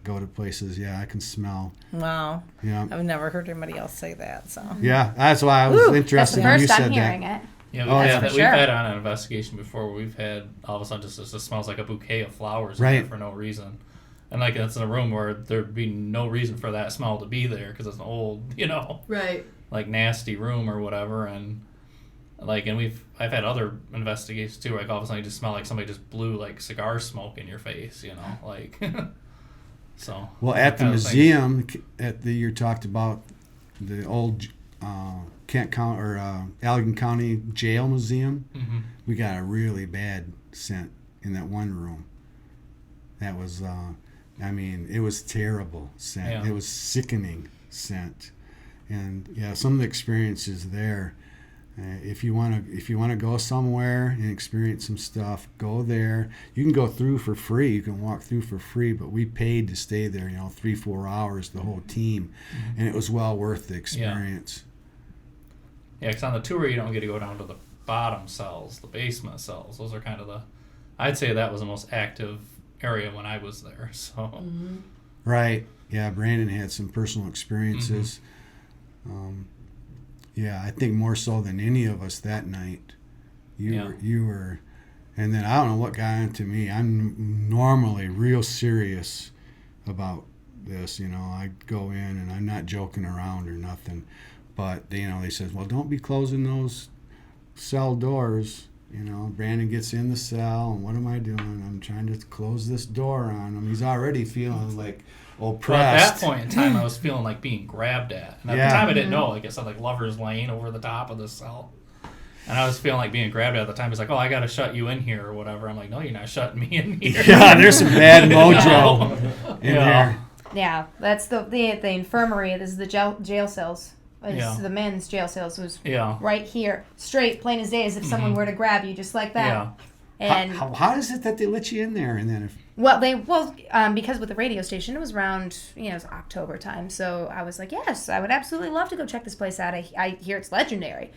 Go to places, I can smell. Wow. Yeah. I've never heard anybody else say that. So. Yeah, that's why I was That's interested the when you first said I'm hearing that. it. Yeah, Oh, yeah. we've For sure. had on an investigation before where we've had all of a sudden just smells like a bouquet of flowers in Right. there for no reason. And like it's in a room where there'd be no reason for that smell to be there because it's an old, Right. like nasty room or whatever. And I've had other investigations too, where like all of a sudden you just smell like somebody just blew like cigar smoke in your face, like. So. Well, at the kind of things. museum, you talked about the old Kent County or Allegan County Jail Museum. Mm-hmm. We got a really bad scent in that one room. That was, it was terrible scent. Yeah. It was sickening scent, and some of the experiences there. If you want to go somewhere and experience some stuff, go there. You can go through for free. You can walk through for free, but we paid to stay there. 3-4 hours, the whole team, and it was well worth the experience. Yeah, because on the tour you don't get to go down to the bottom cells, the basement cells. Those are kind of I'd say that was the most active area when I was there. So. Right. Yeah, Brandon had some personal experiences. I think more so than any of us that night. You were, and then I don't know what got into me. I'm normally real serious about this. I go in and I'm not joking around or nothing. But they said, well, don't be closing those cell doors. Brandon gets in the cell, and what am I doing? I'm trying to close this door on him. He's already feeling like oppressed. Well, at that point in time, I was feeling like being grabbed at. And at the time, I didn't know. Like I said, like Lover's Lane over the top of the cell. And I was feeling like being grabbed at the time. He's like, oh, I got to shut you in here or whatever. I'm like, no, you're not shutting me in here. Yeah, there's some bad mojo in here. Yeah, that's the infirmary. This is the jail cells. The men's jail cells was right here, straight, plain as day, as if someone were to grab you, just like that. Yeah. And how is it that they let you in there? And then because with the radio station, it was around it was October time, so I was like, yes, I would absolutely love to go check this place out. I hear it's legendary,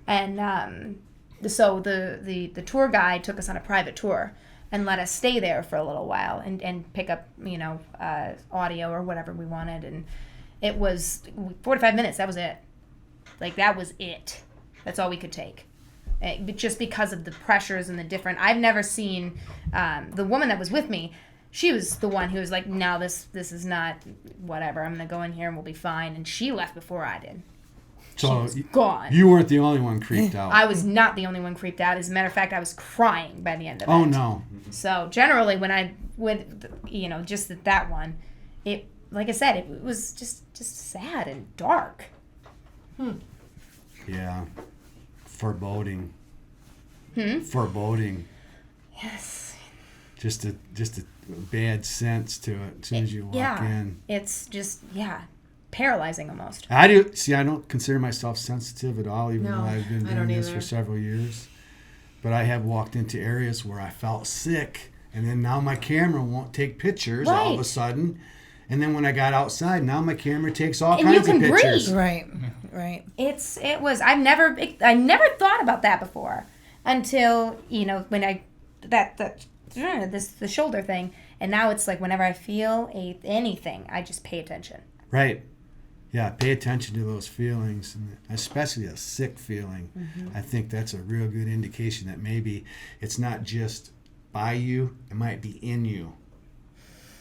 and so the tour guide took us on a private tour and let us stay there for a little while and pick up audio or whatever we wanted. And it was 45 minutes. That was it. Like, that was it. That's all we could take. Just because of the pressures and the different... I've never seen... the woman that was with me, she was the one who was like, no, this is not... Whatever. I'm going to go in here and we'll be fine. And she left before I did. So she was gone. You weren't the only one creeped out. I was not the only one creeped out. As a matter of fact, I was crying by the end of it. Oh, no. So, generally, when I went, just at that one, it... Like I said, it was just sad and dark. Yeah. Foreboding. Foreboding. Yes. Just a bad sense to it as soon as you walk in. It's just, paralyzing almost. I don't consider myself sensitive at all, even though I've been doing this either. for several years. But I have walked into areas where I felt sick, and then now my camera won't take pictures all of a sudden. And then when I got outside, now my camera takes all kinds of pictures. Breathe. Right. I never thought about that before until, when the shoulder thing. And now it's like whenever I feel anything, I just pay attention. Right. Yeah, pay attention to those feelings, and especially a sick feeling. I think that's a real good indication that maybe it's not just by you, it might be in you.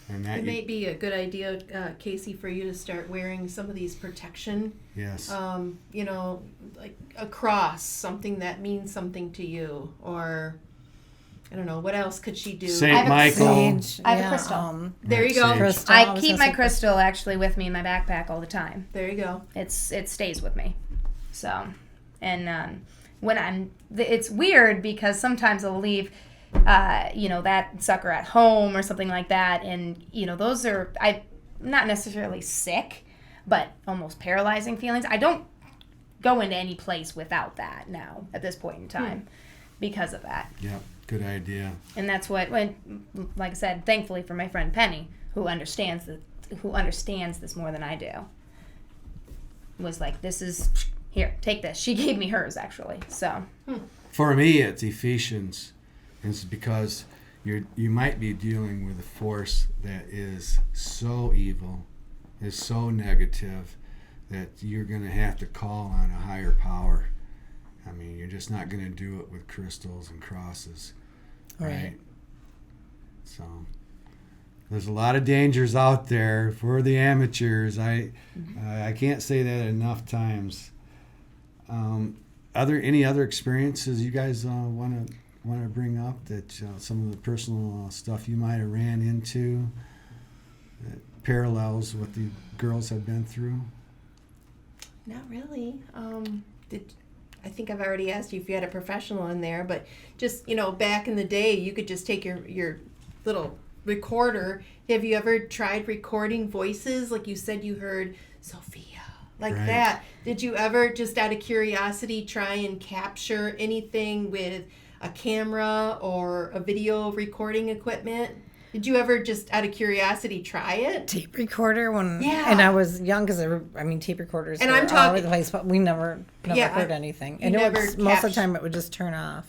And that it may be a good idea, Kaysie, for you to start wearing some of these protection. Yes. Like a cross, something that means something to you, or I don't know, what else could she do? Saint Michael. I have a crystal. There you go. Crystal. I keep my crystal actually with me in my backpack all the time. There you go. It stays with me. So, and it's weird because sometimes I'll leave. That sucker at home or something like that. And, those are, I'm not necessarily sick, but almost paralyzing feelings. I don't go into any place without that now at this point in time because of that. Yeah, good idea. And that's like I said, thankfully for my friend Penny, who understands this more than I do, was like, this is, here, take this. She gave me hers, actually. So. For me, it's Ephesians. It's because you might be dealing with a force that is so evil, is so negative, that you're going to have to call on a higher power. I mean, you're just not going to do it with crystals and crosses, right? So there's a lot of dangers out there for the amateurs. I can't say that enough times. Any other experiences you guys want to bring up, that some of the personal stuff you might have ran into that parallels what the girls have been through? Not really. I think I've already asked you if you had a professional in there, but just, back in the day, you could just take your little recorder. Have you ever tried recording voices? Like you said you heard Sophia, like that. Did you ever, just out of curiosity, try and capture anything with a camera or a video recording equipment? Did you ever, just out of curiosity, try it? Tape recorder and I was young, because tape recorders and were I'm talking, all over the place, but we never heard anything. And most of the time it would just turn off.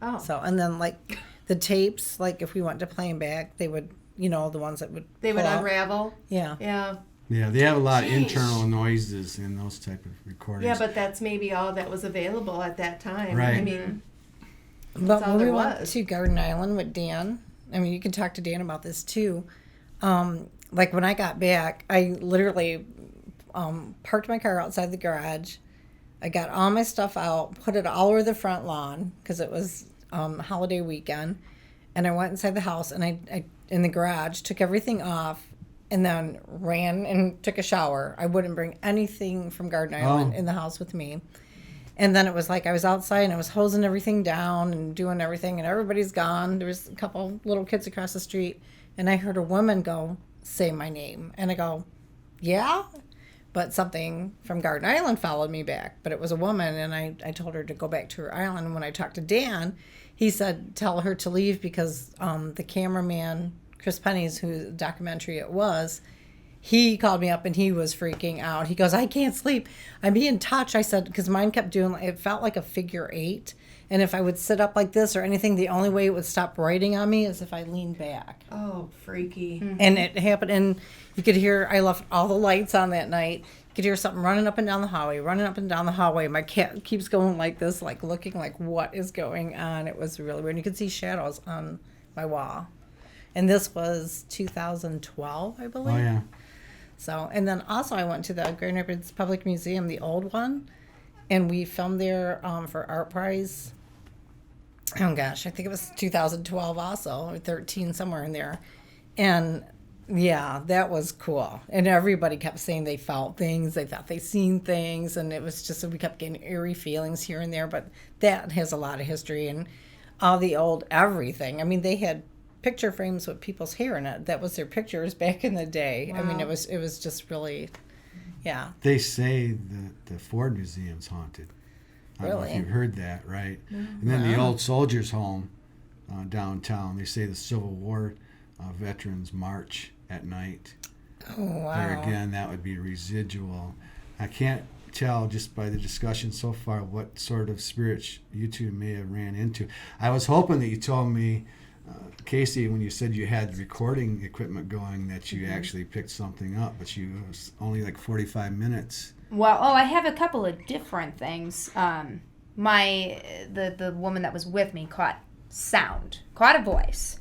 Oh. So, and then like the tapes, like if we went to play them back, they would, the ones that would unravel. Yeah. Yeah. Yeah, they have a lot of internal noises in those type of recordings. Yeah, but that's maybe all that was available at that time. Right. I mean, but when we went was. to Garden Island with Dan, you can talk to Dan about this too. Like when I got back, I literally parked my car outside the garage, I got all my stuff out, put it all over the front lawn because it was holiday weekend. And I went inside the house and I in the garage, took everything off, and then ran and took a shower. I wouldn't bring anything from Garden Island in the house with me. And then it was like I was outside and I was hosing everything down and doing everything, and everybody's gone. There was a couple little kids across the street, and I heard a woman go, say my name. And I go, yeah? But something from Garden Island followed me back. But it was a woman, and I told her to go back to her island. And when I talked to Dan, he said, tell her to leave because the cameraman, Chris Penny's, whose documentary it was, he called me up and he was freaking out. He goes, I can't sleep. I'm being touched. I said, because mine kept doing, it felt like a figure 8. And if I would sit up like this or anything, the only way it would stop writing on me is if I leaned back. Oh, freaky. And it happened, and you could hear, I left all the lights on that night. You could hear something running up and down the hallway, My cat keeps going like this, like looking like what is going on. It was really weird. You could see shadows on my wall. And this was 2012, I believe. Oh, yeah. So, and then also I went to the Grand Rapids Public Museum, the old one, and we filmed there for Art Prize. Oh gosh, I think it was 2012 also, or 13, somewhere in there. And yeah, that was cool. And everybody kept saying they felt things, they thought they seen things, and it was just, we kept getting eerie feelings here and there, but that has a lot of history and all the old everything. I mean, they had picture frames with people's hair in it. That was their pictures back in the day. Wow. I mean, it was just really, yeah. They say that the Ford Museum's haunted. I don't know if you've heard that, right? Mm-hmm. And then the old soldiers' home downtown, they say the Civil War veterans march at night. Oh, wow. There again, that would be residual. I can't tell just by the discussion so far what sort of spirits you two may have ran into. I was hoping that you told me, Kaysie, when you said you had recording equipment going, that you actually picked something up, but you it was only like 45 minutes. Well, I have a couple of different things. The woman that was with me caught a voice,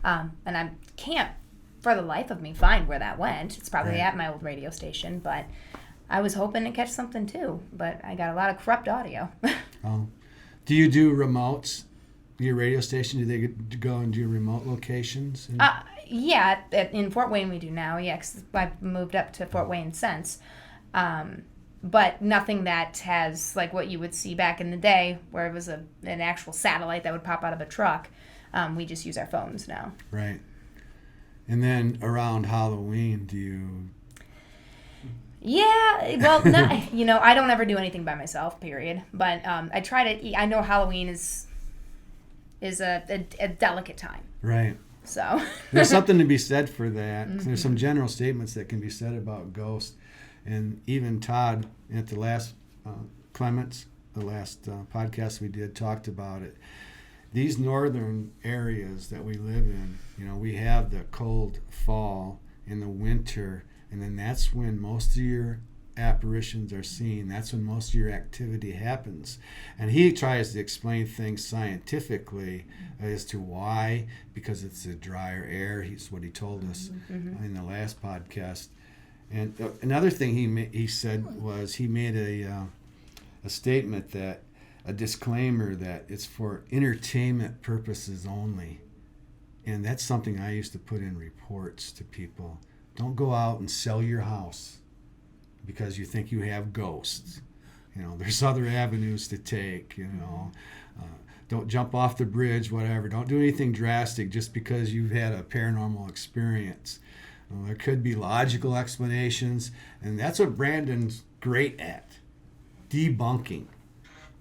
and I can't for the life of me find where that went. It's probably at my old radio station, but I was hoping to catch something too, but I got a lot of corrupt audio. Oh, do you do remotes? Your radio station, do they go and do remote locations? Yeah, in Fort Wayne we do now. Yeah, 'cause I've moved up to Fort Wayne since. But nothing that has like what you would see back in the day where it was an actual satellite that would pop out of a truck. We just use our phones now. Right. And then around Halloween, do you... Yeah, well, I don't ever do anything by myself, period. But I try to, I know Halloween is a delicate time. Right. So there's something to be said for that. Mm-hmm. There's some general statements that can be said about ghosts. And even Todd, at the last Clements, the last podcast we did, talked about it. These northern areas that we live in, we have the cold fall and the winter, and then that's when most of your apparitions are seen. That's when most of your activity happens. And he tries to explain things scientifically as to why, because it's a drier air. He's what he told us in the last podcast. And another thing he said was he made a statement, that a disclaimer that it's for entertainment purposes only. And that's something I used to put in reports to people. Don't go out and sell your house because you think you have ghosts. There's other avenues to take, Don't jump off the bridge, whatever. Don't do anything drastic just because you've had a paranormal experience. There could be logical explanations, and that's what Brandon's great at, debunking.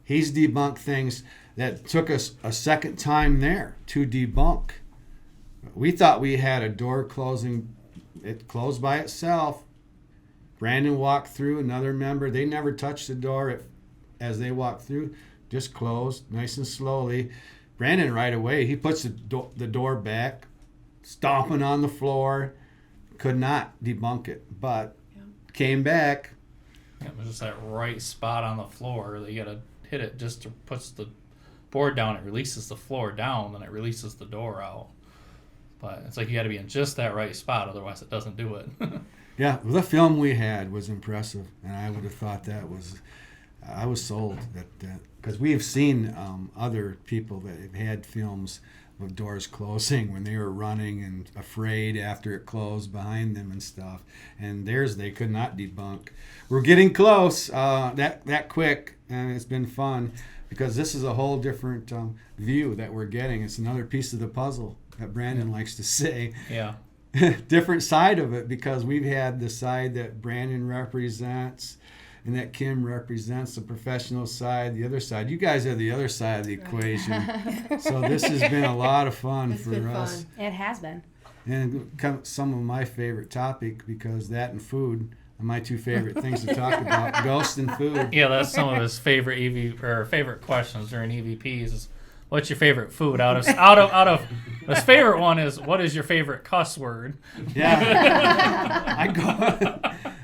He's debunked things that took us a second time there to debunk. We thought we had a door closing. It closed by itself. Brandon walked through, another member. They never touched the door as they walked through. Just closed, nice and slowly. Brandon right away, he puts the door back, stomping on the floor. Could not debunk it, but came back. It was just that right spot on the floor. You got to hit it just to puts the board down. It releases the floor down, then it releases the door out. But it's like you got to be in just that right spot, otherwise it doesn't do it. Yeah, the film we had was impressive, and I would have thought that was... I was sold that because we have seen other people that have had films with doors closing when they were running and afraid after it closed behind them and stuff. And theirs they could not debunk. We're getting close that quick, and it's been fun because this is a whole different view that we're getting. It's another piece of the puzzle that Brandon likes to say. Yeah. Different side of it, because we've had the side that Brandon represents and that Kim represents, the professional side, the other side. You guys are the other side of the equation. So this has been a lot of fun It's for been us. fun. It has been. And some of my favorite topic, because that and food are my two favorite things to talk about, ghosts and food. Yeah, that's some of his favorite favorite questions during EVPs is, what's your favorite food? Out of his favorite one is, what is your favorite cuss word? Yeah.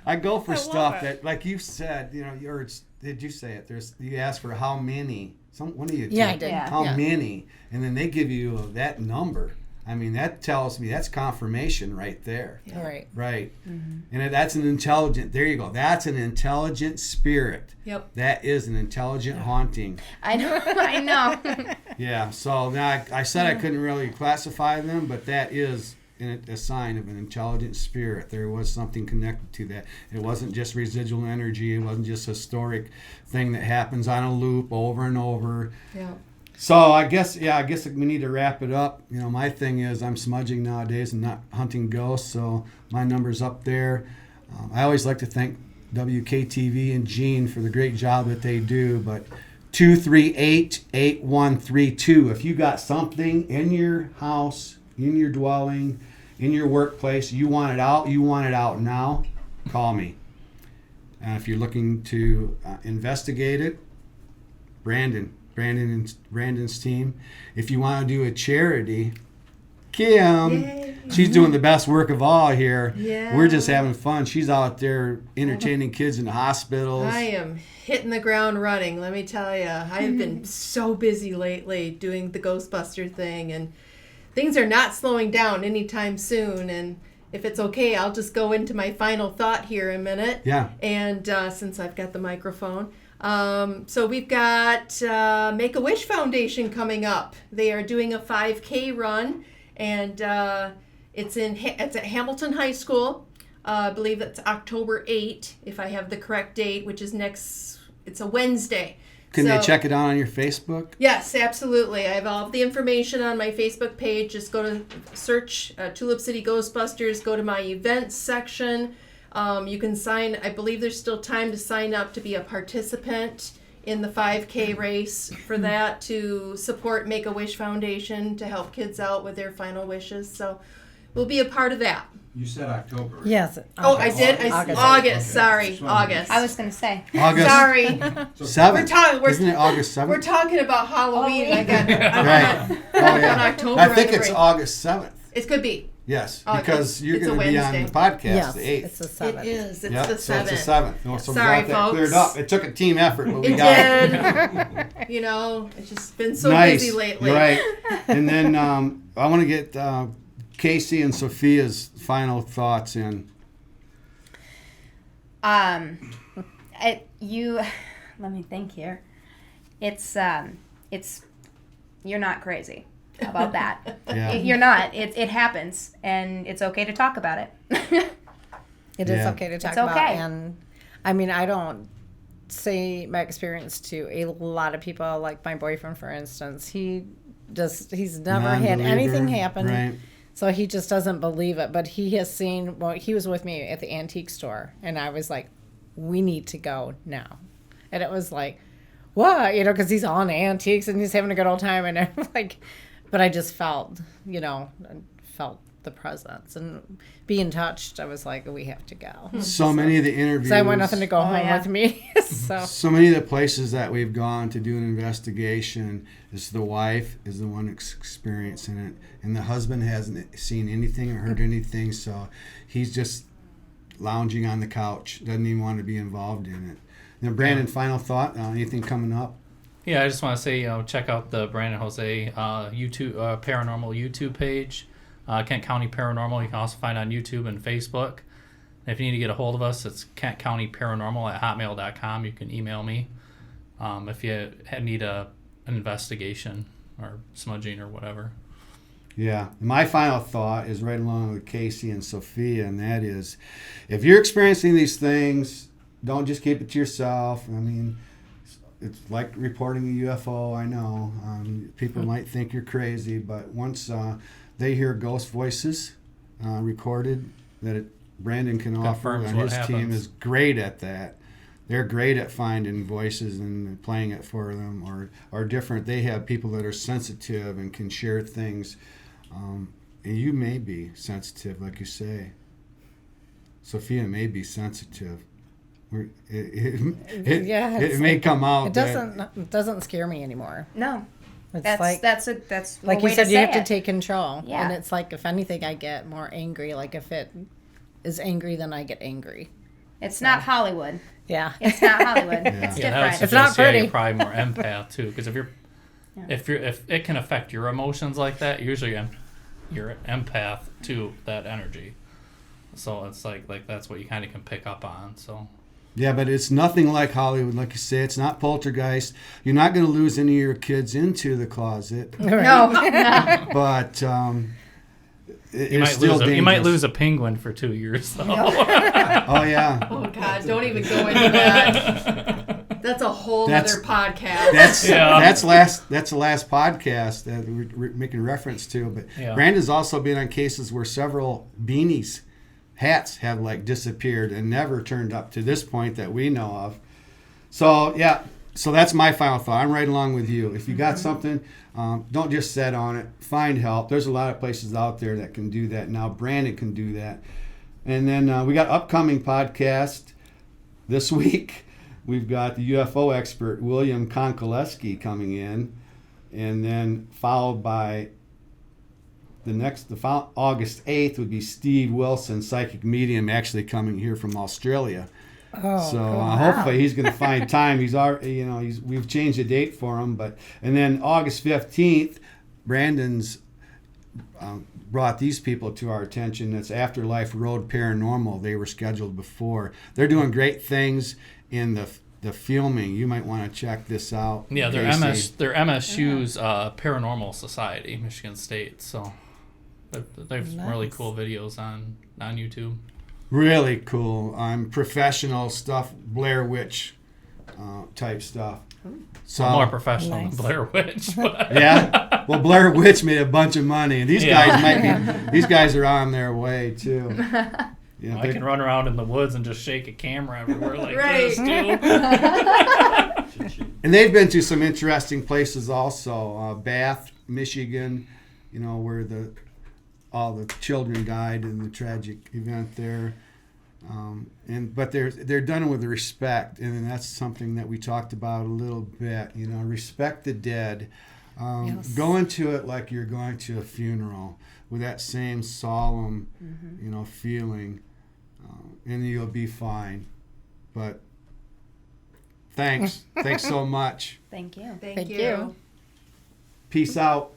I go for stuff that, like you said, did you say it? You ask for how many. One of you Yeah, did. I did. Yeah. How Yeah. many? And then they give you that number. I mean, that tells me that's confirmation right there. All right. Right. And that's an intelligent, there you go. That's an intelligent spirit. Yep. That is an intelligent haunting. I know. I know. Yeah. So now I said I couldn't really classify them, but that is a sign of an intelligent spirit. There was something connected to that. It wasn't just residual energy. It wasn't just a historic thing that happens on a loop over and over. Yeah. So I guess we need to wrap it up. My thing is I'm smudging nowadays and not hunting ghosts, so my number's up there. I always like to thank WKTV and Gene for the great job that they do, but 238-8132. If you got something in your house, in your dwelling, in your workplace, you want it out now, call me. If you're looking to investigate it, Brandon and Brandon's team. If you want to do a charity, Kim, Yay. she's doing the best work of all here. Yeah. We're just having fun. She's out there entertaining kids in the hospitals. I am hitting the ground running, let me tell you. I've been so busy lately doing the Ghostbuster thing, and things are not slowing down anytime soon. And if it's okay, I'll just go into my final thought here in a minute. Yeah. And since I've got the microphone. So we've got Make-A-Wish Foundation coming up. They are doing a 5K run, and it's at Hamilton High School. I believe that's October 8, if I have the correct date, which is it's a Wednesday. Can they So- check it out on your Facebook? Yes, absolutely. I have all of the information on my Facebook page. Just go to search Tulip City Ghostbusters, go to my events section. You can sign, I believe there's still time to sign up to be a participant in the 5K race for that, to support Make-A-Wish Foundation to help kids out with their final wishes. So we'll be a part of that. You said October. Yes. Oh, I did? August. August, Okay. sorry, Just wanted to- August. I was gonna say. August Sorry. 7th. We're Isn't it August 7th? We're talking about Halloween. I got Right. Oh, yeah. October I think on the it's brain. August 7th. It could be. Yes, Oh, because you're it's going a to be on the Wednesday. podcast Yes, the 8th. it's the It 7th. is. It's Yeah, the 7th. so it's the 7th. No, so Sorry, we got that cleared folks. up. It took a team effort, but we It got did. it. It's just been so Nice. busy lately. Right. And then I want to get Kaysie and Sophia's final thoughts in. Let me think here. It's you're not crazy. How about that? Yeah. You're not. It happens, and it's okay to talk about it. It is Yeah. okay to talk It's about. okay. And I mean, I don't say my experience to a lot of people, like my boyfriend, for instance. He's never had Non-believer, anything happen. Right. So he just doesn't believe it. But he has seen, he was with me at the antique store, and I was like, we need to go now. And it was like, what? Because he's all in antiques and he's having a good old time. And I'm like, but I just felt the presence and being touched. I was like, we have to go. So many of the interviews. So I want nothing to go home yeah. with me. So many of the places that we've gone to do an investigation is the wife is the one experiencing it, and the husband hasn't seen anything or heard anything, so he's just lounging on the couch, doesn't even want to be involved in it. Now, Brandon, final thought, anything coming up? Yeah, I just want to say, check out the Brandon Jose YouTube Paranormal YouTube page, Kent County Paranormal. You can also find on YouTube and Facebook. And if you need to get a hold of us, it's kentcountyparanormal@hotmail.com. You can email me. if you need an investigation or smudging or whatever. Yeah. My final thought is right along with Kaysie and Sophia, and that is, if you're experiencing these things, don't just keep it to yourself. I mean, it's like reporting a UFO, I know. People might think you're crazy, but once they hear ghost voices recorded, Brandon can offer, Confirms and what his team happens. is great at that. They're great at finding voices and playing it for them, or different. They have people that are sensitive and can share things. And you may be sensitive, like you say. Sophia may be sensitive. It may come out. It doesn't scare me anymore. No, It's that's like a you way said, to you say have to it. take control. Yeah. And it's like, if anything, I get more angry. Like if it is angry, then I get angry. It's not Hollywood. Yeah. It's not Hollywood. Yeah. It's Yeah, that would different. It's not suggest, yeah, pretty. you're probably more empath too, because if it can affect your emotions like that, usually you're an empath to that energy. So it's like that's what you kind of can pick up on. So Yeah, but it's nothing like Hollywood. Like you say, it's not poltergeist. You're not going to lose any of your kids into the closet. No. But you it's still dangerous. you might lose a penguin for 2 years. Though. Oh, yeah. Oh God, don't even go into that. That's a whole That's- other podcast. That's Yeah. that's the last podcast that we're making reference to. But Yeah. Brandon's also been on cases where several hats have like disappeared and never turned up to this point that we know of. So yeah, so that's my final thought. I'm right along with you. If you got something, don't just sit on it. Find help. There's a lot of places out there that can do that now. Brandon can do that. And then we got upcoming podcast this week. We've got the UFO expert William Konkoleski coming in, and then followed by August 8th would be Steve Wilson, psychic medium, actually coming here from Australia. Oh, So cool. hopefully he's going to find time. He's already, we've changed the date for him, and then August 15th, Brandon's brought these people to our attention. That's Afterlife Road Paranormal. They were scheduled before. They're doing great things in the filming. You might want to check this out. Yeah, they're Kaysie. they're MSU's Paranormal Society, Michigan State. So they've some really Nice. cool videos on YouTube. Really cool. Professional stuff, Blair Witch type stuff. So More professional Nice. than Blair Witch. But yeah. Well, Blair Witch made a bunch of money, and these these guys are on their way too. Yeah, I can run around in the woods and just shake a camera everywhere like Right. this, too. and they've been to some interesting places also. Bath, Michigan, where all the children died in the tragic event there. But they're done with respect, and that's something that we talked about a little bit. Respect the dead. Yes. Go into it like you're going to a funeral with that same solemn, feeling, and you'll be fine. But thanks so much. Thank you. Thank Thank you. you. Peace out.